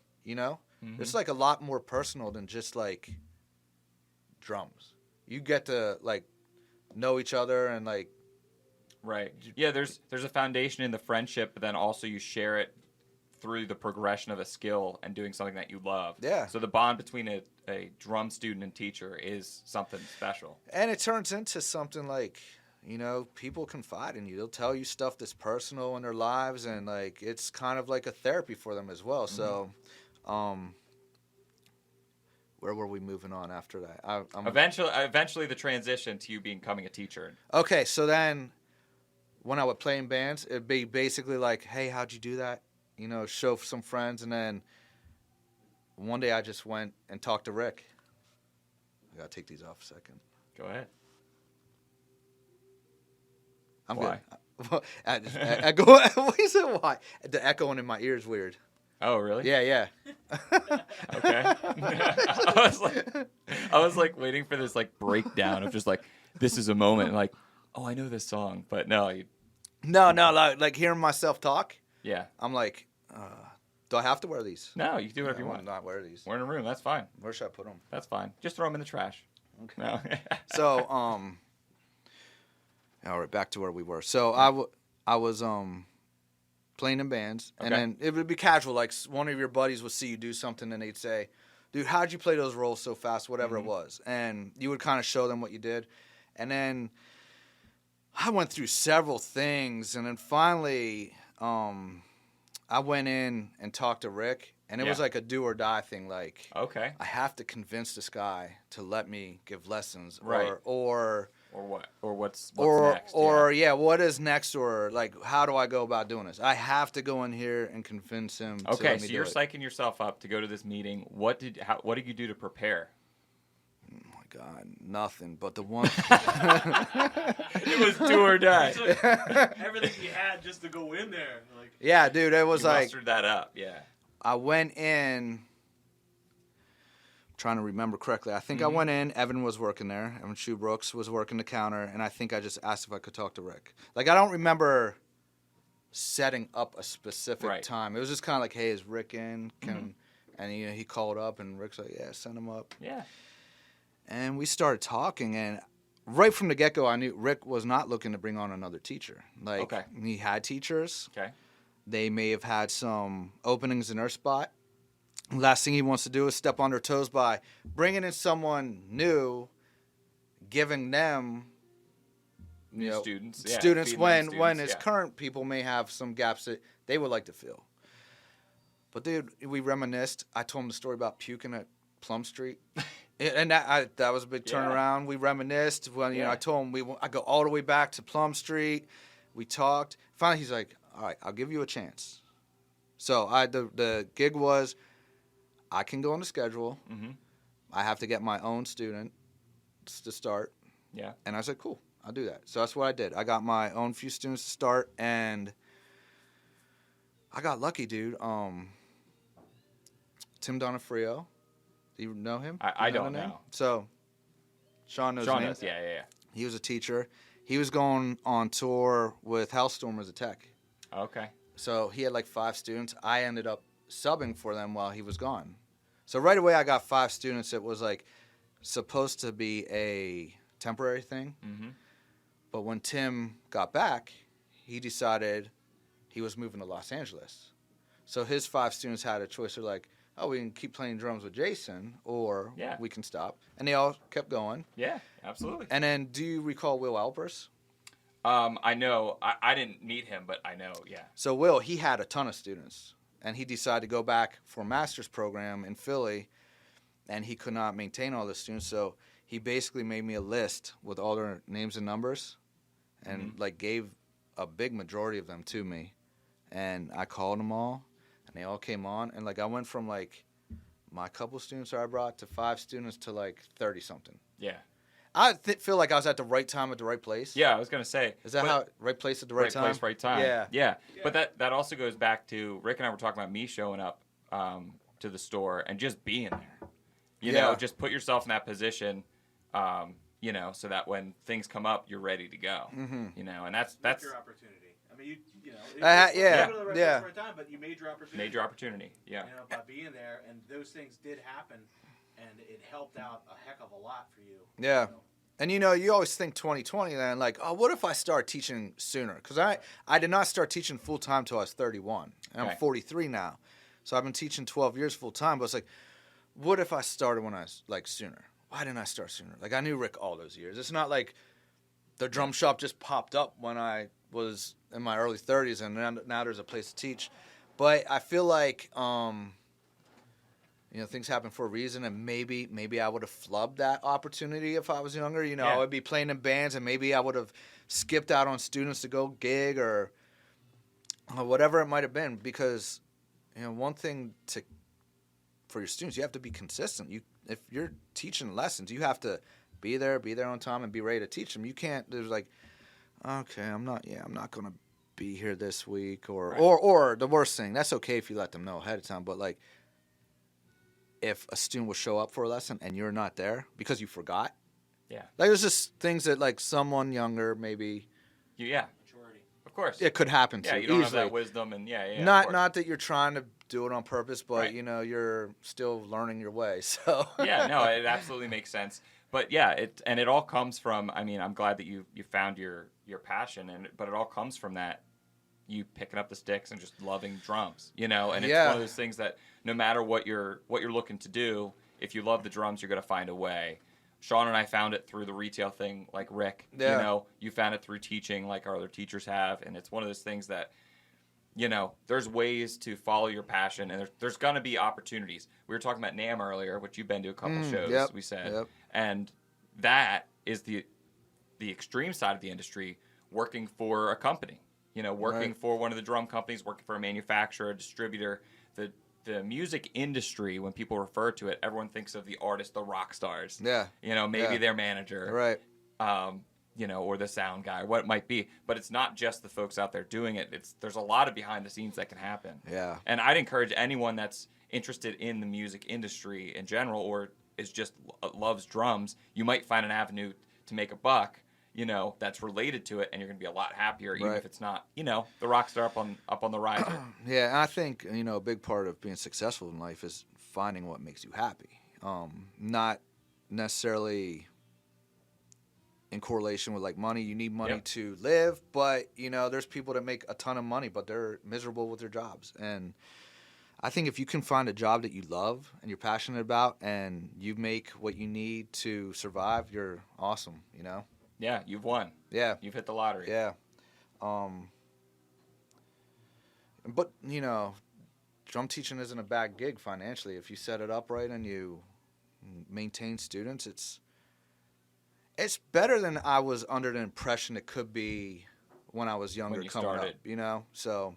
It's like a lot more personal than just like drums. You get to like know each other and like. Right. Yeah. There's a foundation in the friendship, but then also you share it through the progression of a skill and doing something that you love. Yeah. So the bond between a drum student and teacher is something special. And it turns into something like, people confide in you. They'll tell you stuff that's personal in their lives, and like it's kind of like a therapy for them as well. So, where were we moving on after that? Eventually the transition to you becoming a teacher. Okay, so then when I would play in bands, it'd be basically like, hey, how'd you do that? Show some friends, and then one day I just went and talked to Rick. I gotta take these off a second. Go ahead. I'm Why? good. What is it? Why? The echoing in my ear is weird. Oh, really? Yeah. Okay. I was like waiting for this like breakdown of just like, this is a moment, and like, oh, I know this song, but no. No, like hearing myself talk. Yeah. I'm like, do I have to wear these? No, you can do whatever you No, want. I'm not wear these. We're in a room. That's fine. Where should I put them? That's fine. Just throw them in the trash. Okay. No. So, all right, back to where we were. So I was playing in bands, and Okay. then it would be casual. Like one of your buddies would see you do something, and they'd say, "Dude, how'd you play those rolls so fast?" Whatever it was, and you would kind of show them what you did, and then I went through several things, and then finally, I went in and talked to Rick, and it was Yeah. like a do or die thing. Like, Okay. I have to convince this guy to let me give lessons, Right. or What? Or what's or next? or yeah, what is next, or like how do I go about doing this? I have to go in here and convince him. to Okay, let me so do you're it. psyching yourself up to go to this meeting. What did you do to prepare? Oh my God, nothing. But the one. It was do or die. Took everything you had just to go in there. Like, Yeah, dude, it was You like mustered that up, yeah. I went in. Trying to remember correctly. I think I went in. Evan was working there. Evan Shoebrooks was working the counter, and I think I just asked if I could talk to Rick. Like I don't remember setting up a specific time. It was just kind of like, hey, is Rick in? And he called up, and Rick's like, yeah, send him up. Yeah. And we started talking, and right from the get-go, I knew Rick was not looking to bring on another teacher. Like he had teachers. Okay. They may have had some openings in their spot. Last thing he wants to do is step on their toes by bringing in someone new, giving them students feeding when them his students, current people may have some gaps that they would like to fill. But dude, we reminisced. I told him the story about puking at Plum Street, and that was a big turnaround. We reminisced. Well, I told him I go all the way back to Plum Street. We talked. Finally, he's like, "All right, I'll give you a chance." So the gig was, I can go on the schedule. I have to get my own student to start. Yeah. And I said, cool, I'll do that. So that's what I did. I got my own few students to start, and I got lucky, dude. Tim Donofrio. Do you know him? I don't know. So Shawn knows his name. Does, yeah. He was a teacher. He was going on tour with Hellstorm as a tech. Okay. So he had like 5 students. I ended up subbing for them while he was gone. So right away I got 5 students. It was like supposed to be a temporary thing. But when Tim got back, he decided he was moving to Los Angeles. So his 5 students had a choice. They're like, oh, we can keep playing drums with Jason, or we can stop. And they all kept going. Yeah, absolutely. And then, do you recall Will Alpers? I know. I didn't meet him, but I know, yeah. So Will, he had a ton of students. And he decided to go back for a master's program in Philly, and he could not maintain all the students. So he basically made me a list with all their names and numbers, and like gave a big majority of them to me. And I called them all, and they all came on. And like I went from like my couple students that I brought to 5 students to like 30 something. Yeah. I feel like I was at the right time at the right place. Yeah, I was gonna say. Is that how right place at the right time? Right place, right time. Yeah. Yeah. But that also goes back to Rick and I were talking about me showing up to the store and just being there. You know, just put yourself in that position, so that when things come up, you're ready to go. You know, and that's your opportunity. I mean, you know, yeah. right time, but you made your opportunity. Made your opportunity. Yeah. You know, by being there, and those things did happen, and it helped out a heck of a lot for you. Yeah. You know? And you always think 2020 then, like, oh, what if I start teaching sooner? Because I did not start teaching full time till I was 31, and I'm 43 now, so I've been teaching 12 years full time. But it's like, what if I started when I was like sooner? Why didn't I start sooner? Like I knew Rick all those years. It's not like the drum shop just popped up when I was in my early 30s, and now there's a place to teach. But I feel like things happen for a reason, and maybe I would have flubbed that opportunity if I was younger. I would be playing in bands, and maybe I would have skipped out on students to go gig or whatever it might have been. Because one thing for your students, you have to be consistent. If you're teaching lessons, you have to be there on time, and be ready to teach them. You can't. There's like, okay, I'm not gonna be here this week, or the worst thing. That's okay if you let them know ahead of time, but like, if a student will show up for a lesson and you're not there because you forgot. Yeah. Like, there's just things that, like, someone younger maybe. Yeah. Maturity. Of course. It could happen to you don't have that wisdom, and Not that you're trying to do it on purpose, but, you're still learning your way, so. Yeah, no, it absolutely makes sense. But, yeah, it all comes from, I mean, I'm glad that you found your passion, but it all comes from that, you picking up the sticks and just loving drums, and it's one of those things that no matter what you're looking to do, if you love the drums, you're going to find a way. Shawn and I found it through the retail thing, like Rick. Yeah. You found it through teaching, like our other teachers have, and it's one of those things that, there's ways to follow your passion, and there's going to be opportunities. We were talking about NAMM earlier, which you've been to a couple shows, we said, and that is the extreme side of the industry, working for a company. Working for one of the drum companies, working for a manufacturer, a distributor, the the music industry, when people refer to it, everyone thinks of the artist, the rock stars. Yeah. You know, maybe Yeah. their manager. Right. You know, or the sound guy, what it might be. But it's not just the folks out there doing it. There's a lot of behind the scenes that can happen. Yeah. And I'd encourage anyone that's interested in the music industry in general, or is just loves drums, you might find an avenue to make a buck, you know, that's related to it, and you're going to be a lot happier, even Right. if it's not, you know, the rock star up on the riser. Yeah, and I think, you know, a big part of being successful in life is finding what makes you happy. Not necessarily in correlation with like money. You need money Yep. to live, but you know, there's people that make a ton of money, but they're miserable with their jobs. And I think if you can find a job that you love and you're passionate about, and you make what you need to survive, you're awesome. You know? Yeah, you've won. Yeah. You've hit the lottery. Yeah. But you know, drum teaching isn't a bad gig financially if you set it up right and you maintain students. It's better than I was under the impression it could be when I was younger, When you coming started. up. You know, so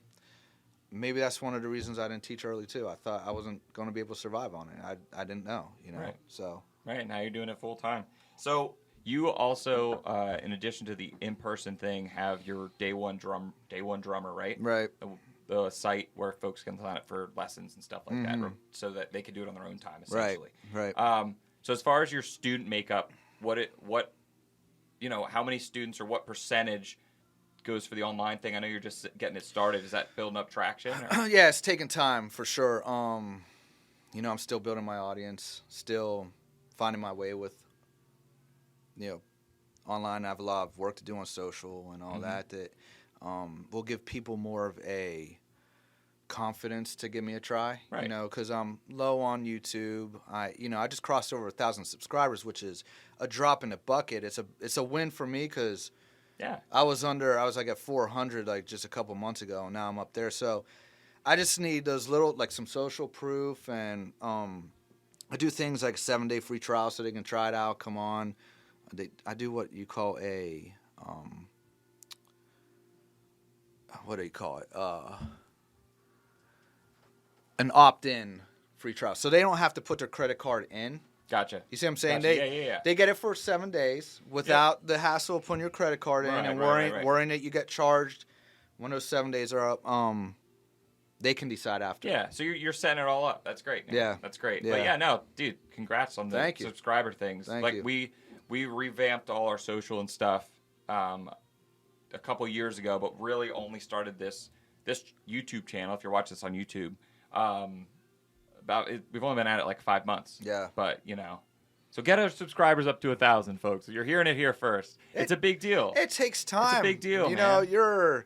maybe that's one of the reasons I didn't teach early too. I thought I wasn't going to be able to survive on it. I didn't know. You know, Right. so Right, now you're doing it full time. So you also, in addition to the in-person thing, have your day one drummer, right? right. The site where folks can sign up for lessons and stuff like that, so that they can do it on their own time, essentially. Right. So as far as your student makeup, how many students or what percentage goes for the online thing? I know you're just getting it started. Is that building up traction? Or? Yeah, it's taking time for sure. You know, I'm still building my audience, still finding my way with, you know, online. I have a lot of work to do on social and all that will give people more of a confidence to give me a try. Right. You know, because I'm low on YouTube. I just crossed over 1,000 subscribers, which is a drop in the bucket. It's a win for me because Yeah. I was like at 400 like just a couple months ago, and now I'm up there. So I just need those little, like, some social proof, and I do things like 7-day free trial so they can try it out. Come on, I do what you call a what do you call it? An opt-in free trial, so they don't have to put their credit card in. Gotcha. You see what I'm saying? Gotcha. They Yeah. they get it for 7 days without the hassle of putting your credit card in Right, and right. worrying that you get charged when those 7 days are up. They can decide after. Yeah, so you're setting it all up. That's great. Man. Yeah. That's great. Yeah. But yeah, no, dude, congrats on the Thank you. subscriber things. Thank like you. we revamped all our social and stuff a couple years ago, but really only started this YouTube channel. If you're watching this on YouTube, we've only been at it like 5 months. Yeah. But you know, so get our subscribers up to 1,000, folks. You're hearing it here first. It's a big deal. It takes time. big deal, You know, man.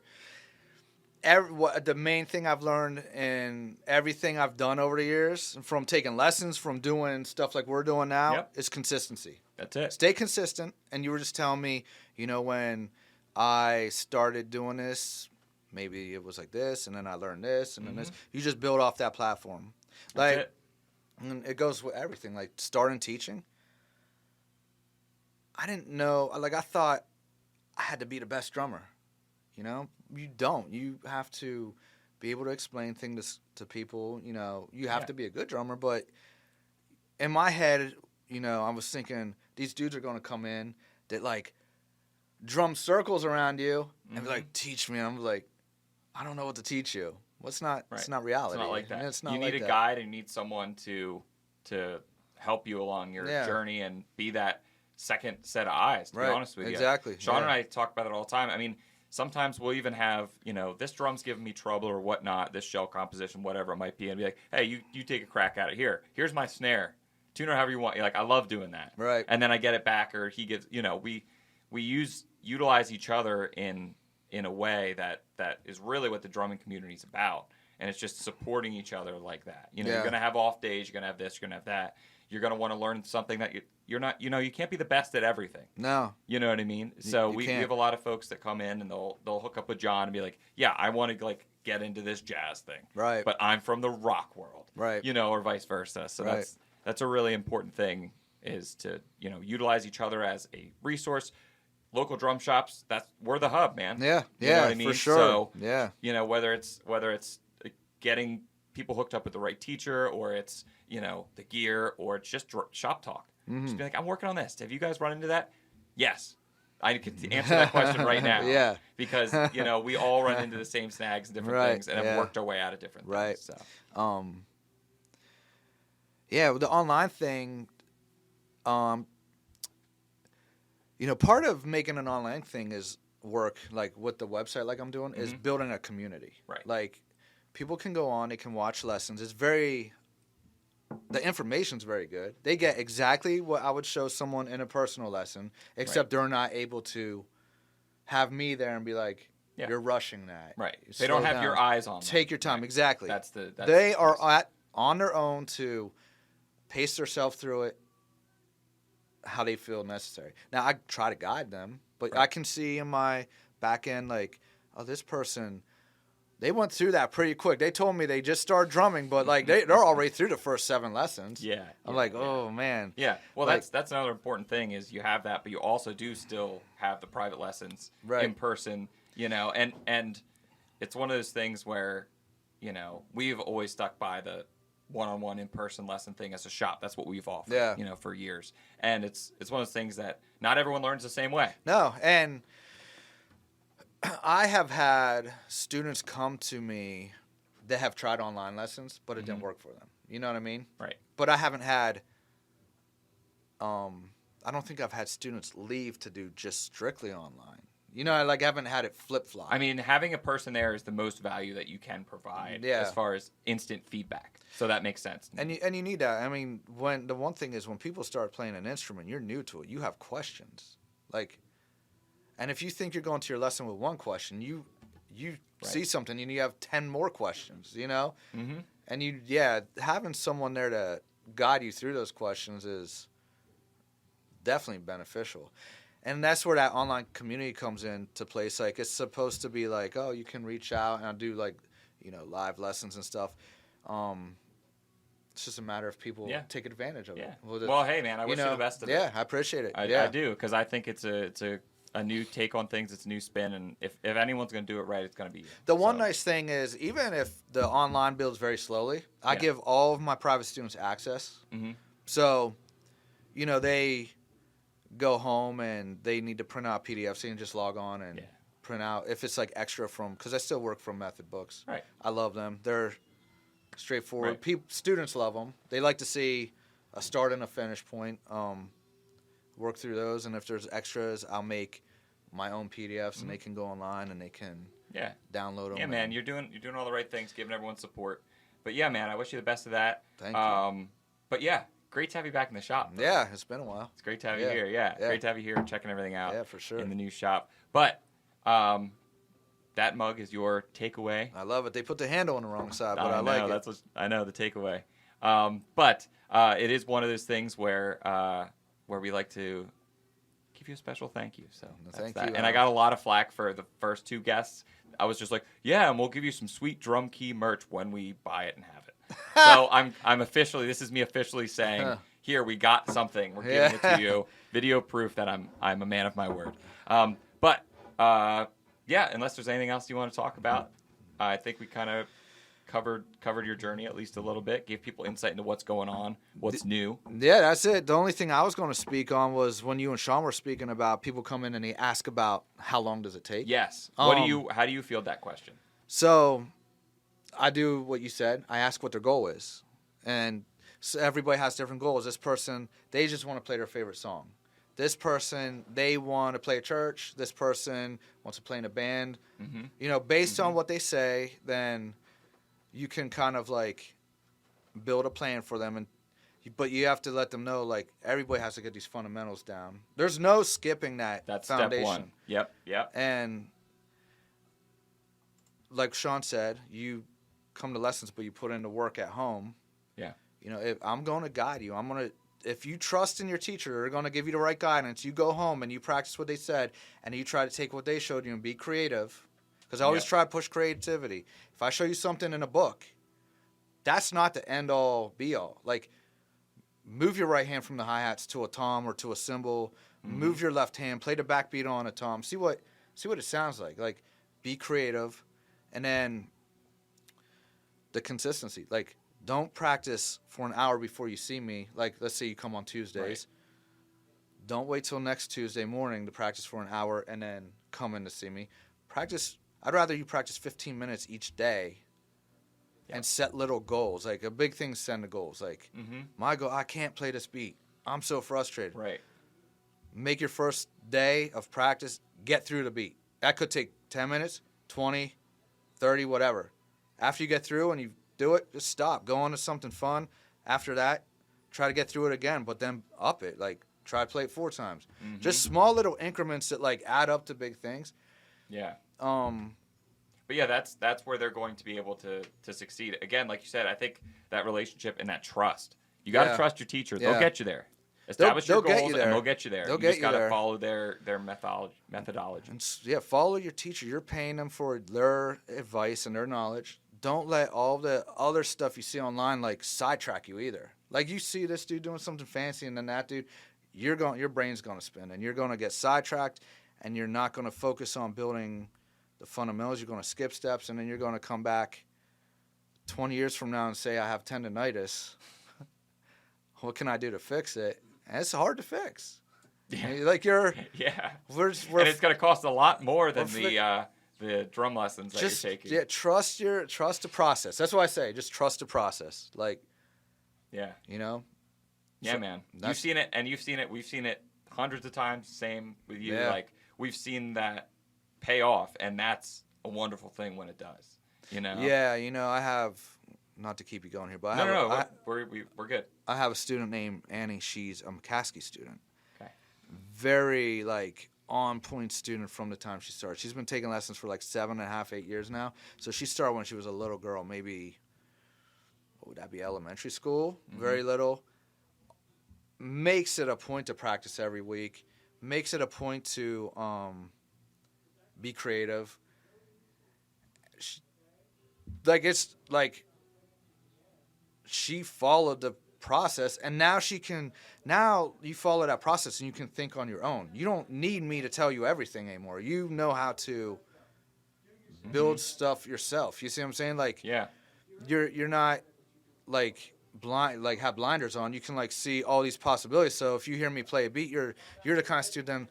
the main thing I've learned in everything I've done over the years, from taking lessons, from doing stuff like we're doing now, Yep. is consistency. That's it. Stay consistent. And you were just telling me, you know, when I started doing this, maybe it was like this, and then I learned this, and then this. You just build off that platform. That's Like, it. and it goes with everything. Like, starting teaching, I didn't know. Like, I thought I had to be the best drummer. You know, you don't. You have to be able to explain things to people. You know, you have Yeah. to be a good drummer. But in my head, you know, I was thinking these dudes are going to come in that, like, drum circles around you and be like, teach me. And I'm like, I don't know what to teach you. Well, it's not. Right. It's not reality. It's not like that. It's not you like need a that. guide and you need someone to help you along your Yeah. journey and be that second set of eyes, to Right. be honest with you. Exactly. Shawn and Yeah. I talk about it all the time. I mean, sometimes we'll even have, you know, this drum's giving me trouble or whatnot, this shell composition, whatever it might be, and be like, hey, you take a crack at it. Here's my snare. Tune it however you want. You're like, I love doing that. Right. And then I get it back, or he gets, you know, we utilize each other in a way that is really what the drumming community is about. And it's just supporting each other like that. You know, Yeah. you're going to have off days, you're going to have this, you're going to have that. You're going to want to learn something that you're not, you know, you can't be the best at everything. No. You know what I mean? So you we can't. have a lot of folks that come in and they'll hook up with John and be like, yeah, I want to like get into this jazz thing. Right. But I'm from the rock world. Right. You know, or vice versa. So Right. that's a really important thing, is to, you know, utilize each other as a resource. Local drum shops, we're the hub, man. Yeah. You Yeah. know what I mean? For sure. So, yeah. you know, whether it's getting people hooked up with the right teacher, or it's, the gear, or it's just shop talk. Just be like, I'm working on this. Have you guys run into that? Yes. I can answer that question right now. Yeah. Because, we all run into the same snags and different things and have worked our way out of different things. So. Yeah, the online thing, part of making an online thing is work, like with the website like I'm doing, is building a community. Right. Like, people can go on, they can watch lessons. The information's very good. They get exactly what I would show someone in a personal lesson, except they're not able to have me there and be like, you're rushing that. Right. Slow They don't have down. your eyes on them. Take your time. Right. Exactly. They are on their own to pace themselves through it how they feel necessary. Now, I try to guide them, but I can see in my back end, like, oh, this person, they went through that pretty quick. They told me they just started drumming, but like they're already through the first 7 lessons. I'm like, oh man. Yeah. Well, like, that's another important thing is you have that, but you also do still have the private lessons in person. And it's one of those things where, we've always stuck by the one-on-one in-person lesson thing as a shop. That's what we've offered. For years. And it's one of those things that not everyone learns the same way. No, and I have had students come to me that have tried online lessons, but it didn't work for them. You know what I mean? Right. But I haven't had, I don't think I've had students leave to do just strictly online. I haven't had it flip-flop. I mean, having a person there is the most value that you can provide as far as instant feedback. So that makes sense. And you need that. I mean, the one thing is when people start playing an instrument, you're new to it. You have questions. And if you think you're going to your lesson with one question, you see something and you have 10 more questions, Mm-hmm. And having someone there to guide you through those questions is definitely beneficial. And that's where that online community comes into place. Like, it's supposed to be like, oh, you can reach out and I'll do live lessons and stuff. It's just a matter of people take advantage of it. Well, hey, man, I wish you the best of it. Yeah, I appreciate it. I do, because I think it's a new take on things. It's a new spin, and if anyone's going to do it right, it's going to be you. The one nice thing is, even if the online builds very slowly, I give all of my private students access. Mm-hmm. So, they go home and they need to print out PDFs, they can just log on and print out. If it's like extra because I still work from method books. Right. I love them. They're straightforward. Right. Students love them. They like to see a start and a finish point. Work through those, and if there's extras, I'll make my own PDFs, and they can go online and they can download them. Yeah, man, you're doing all the right things, giving everyone support. But yeah, man, I wish you the best of that. Thank you. But yeah, great to have you back in the shop. Yeah, it's been a while. It's great to have you here. Yeah, great to have you here, checking everything out. Yeah, for sure. In the new shop. But that mug is your takeaway. I love it. They put the handle on the wrong side, but I like it. I know, the takeaway. But it is one of those things where we like to give you a special thank you. So thank that. you. And I got a lot of flack for the first 2 guests. I was just like, yeah, and we'll give you some sweet drum key merch when we buy it and have it. So I'm officially, this is me officially saying, here, we got something. We're giving it to you. Video proof that I'm a man of my word. But unless there's anything else you want to talk about, I think we kind of covered your journey at least a little bit, gave people insight into what's going on, what's new. Yeah, that's it. The only thing I was going to speak on was when you and Shawn were speaking about people come in and they ask about how long does it take. Yes. How do you field that question? So I do what you said. I ask what their goal is. And so everybody has different goals. This person, they just want to play their favorite song. This person, they want to play at church. This person wants to play in a band. Mm-hmm. Based on what they say, then you can kind of like build a plan for them, but you have to let them know, like, everybody has to get these fundamentals down. There's no skipping that's foundation. Step 1. Yep. And like Shawn said, you come to lessons, but you put in the work at home. Yeah. If I'm going to guide you, if you trust in your teacher, they're going to give you the right guidance. You go home and you practice what they said, and you try to take what they showed you and be creative. Because I always try to push creativity. If I show you something in a book, that's not the end-all, be-all. Like, move your right hand from the hi-hats to a tom or to a cymbal. Mm-hmm. Move your left hand. Play the backbeat on a tom. See what it sounds like. Like, be creative. And then the consistency. Like, don't practice for an hour before you see me. Like, let's say you come on Tuesdays. Right. Don't wait till next Tuesday morning to practice for an hour and then come in to see me. Practice. I'd rather you practice 15 minutes each day and set little goals. Like, a big thing is setting the goals. Like, my goal, I can't play this beat. I'm so frustrated. Right. Make your first day of practice, get through the beat. That could take 10 minutes, 20, 30, whatever. After you get through and you do it, just stop. Go on to something fun. After that, try to get through it again, but then up it. Like, try to play it 4 times. Just small little increments that, like, add up to big things. Yeah. But yeah, that's where they're going to be able to succeed. Again, like you said, I think that relationship and that trust. You got to trust your teacher. They'll get you there. Establish your goals, and they'll get you there. You just got to follow their methodology. And follow your teacher. You're paying them for their advice and their knowledge. Don't let all the other stuff you see online, like, sidetrack you either. Like, you see this dude doing something fancy, and then that dude, your brain's going to spin, and you're going to get sidetracked, and you're not going to focus on building the fundamentals. You're going to skip steps, and then you're going to come back 20 years from now and say, I have tendonitis. What can I do to fix it? And it's hard to fix. Yeah. Like, yeah. We're and it's going to cost a lot more than the drum lessons that you're taking. Yeah, trust the process. That's what I say. Just trust the process. Like, yeah. You know? Yeah, So, man. You've seen it, and you've seen it. We've seen it hundreds of times. Same with you. Yeah. Like, we've seen that pay off, and that's a wonderful thing when it does. You know? Yeah, I have, not to keep you going here, but we're good. I have a student named Annie. She's a McCaskey student. Okay. Very, like, on-point student from the time she started. She's been taking lessons for, like, 7.5, 8 years now. So she started when she was a little girl, maybe, what would that be, elementary school? Very little. Makes it a point to practice every week. Makes it a point to be creative. She followed the process, and now you follow that process and you can think on your own. You don't need me to tell you everything anymore. You know how to build stuff yourself. You see what I'm saying? Like, Yeah. you're not, like, blind, like, have blinders on. You can, like, see all these possibilities. So if you hear me play a beat, you're the kind of student,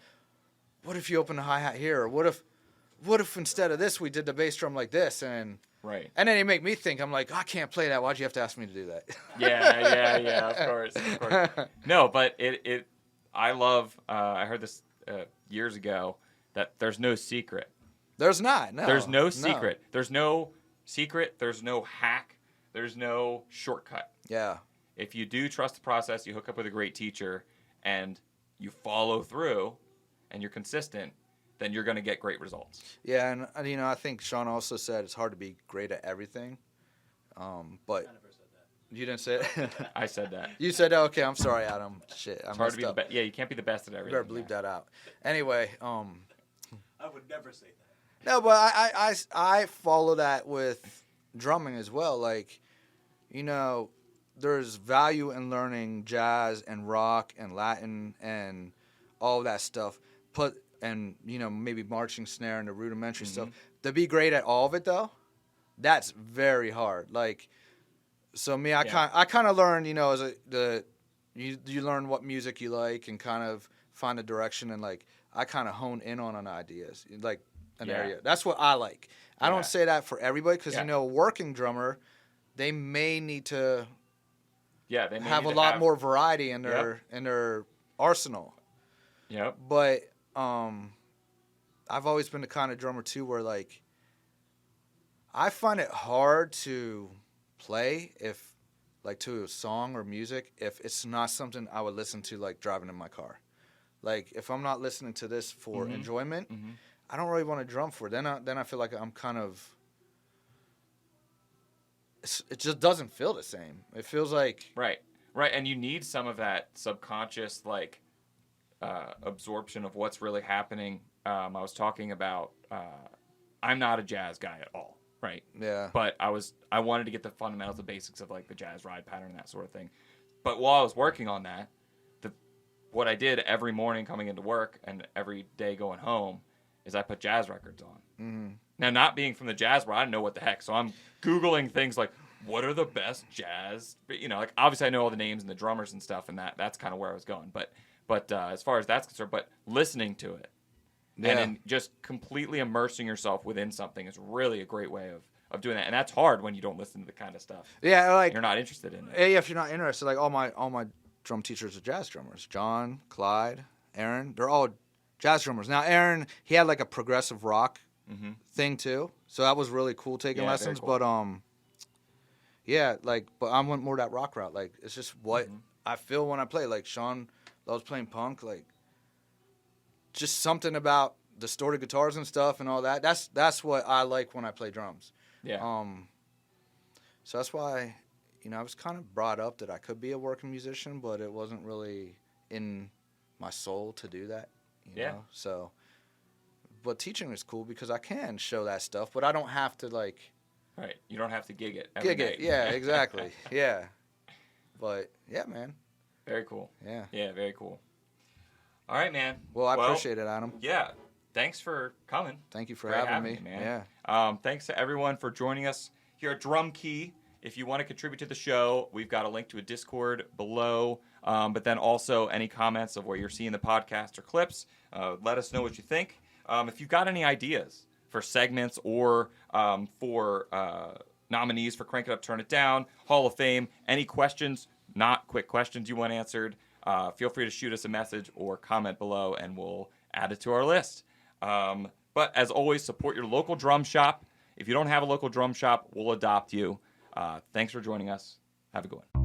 what if you open the hi-hat here? Or what if instead of this we did the bass drum like this? And Right. then you make me think. I'm like, I can't play that. Why'd you have to ask me to do that? Yeah, of course. No, but I love, I heard this years ago, that there's no secret. There's not. No. There's no secret. There's no secret. There's no hack. There's no shortcut. Yeah. If you do trust the process, you hook up with a great teacher, and you follow through, and you're consistent, then you're going to get great results. Yeah, and I think Shawn also said it's hard to be great at everything. But I never said that. you didn't say it. I said that. You said that. Okay, I'm sorry, Adam. Shit, I It's hard to messed be the up. best. Yeah, you can't be the best at You everything. better bleep that out. Anyway, I would never say that. no, but I follow that with drumming as well. Like, there's value in learning jazz and rock and Latin and all that stuff. And maybe marching snare and the rudimentary stuff. To be great at all of it, though, that's very hard. Like, so me, I kind of learned, you learn what music you like and kind of find a direction, and, like, I kind of hone in on ideas, like an area. That's what I like. I don't say that for everybody because a working drummer, they may need to have a lot more variety in their arsenal. Yep. But I've always been the kind of drummer too where, like, I find it hard to play to a song or music if it's not something I would listen to, like, driving in my car. Like, if I'm not listening to this for enjoyment, I don't really want to drum for it. Then I feel like I'm kind of, it just doesn't feel the same. It feels like Right, and you need some of that subconscious, like, absorption of what's really happening. I was talking about, I'm not a jazz guy at all, right? Yeah. But I wanted to get the fundamentals, the basics of, like, the jazz ride pattern and that sort of thing. But while I was working on that, what I did every morning coming into work and every day going home is I put jazz records on. Now, not being from the jazz world, I didn't know what the heck. So I'm Googling things like, what are the best jazz? You know, like obviously I know all the names and the drummers and stuff, and that's kind of where I was going. But as far as that's concerned, but listening to it and then just completely immersing yourself within something is really a great way of doing that. And that's hard when you don't listen to the kind of stuff like you're not interested in. Yeah, if you're not interested, like all my drum teachers are jazz drummers. John, Clyde, Aaron, they're all jazz drummers. Now Aaron, he had like a progressive rock thing too, so that was really cool taking lessons. Cool. But but I went more that rock route. Like it's just what I feel when I play. Like Shawn loves playing punk. Like just something about distorted guitars and stuff and all that. That's what I like when I play drums. Yeah. So that's why, I was kind of brought up that I could be a working musician, but it wasn't really in my soul to do that. You know? So, but teaching is cool because I can show that stuff, but I don't have to like. Right. You don't have to gig it. Every night. Yeah, exactly. Yeah. But yeah, man. Very cool. Yeah. Yeah, very cool. All right, man. Well, I appreciate it, Adam. Yeah. Thanks for coming. Thank you for Great having me, man. Yeah. Thanks to everyone for joining us here at Drum Key. If you want to contribute to the show, we've got a link to a Discord below. But then also any comments of where you're seeing the podcast or clips, let us know what you think. If you've got any ideas for segments or for nominees for Crank It Up, Turn It Down, Hall of Fame, any questions, not quick questions you want answered, feel free to shoot us a message or comment below and we'll add it to our list. But as always, support your local drum shop. If you don't have a local drum shop, we'll adopt you. Thanks for joining us. Have a good one.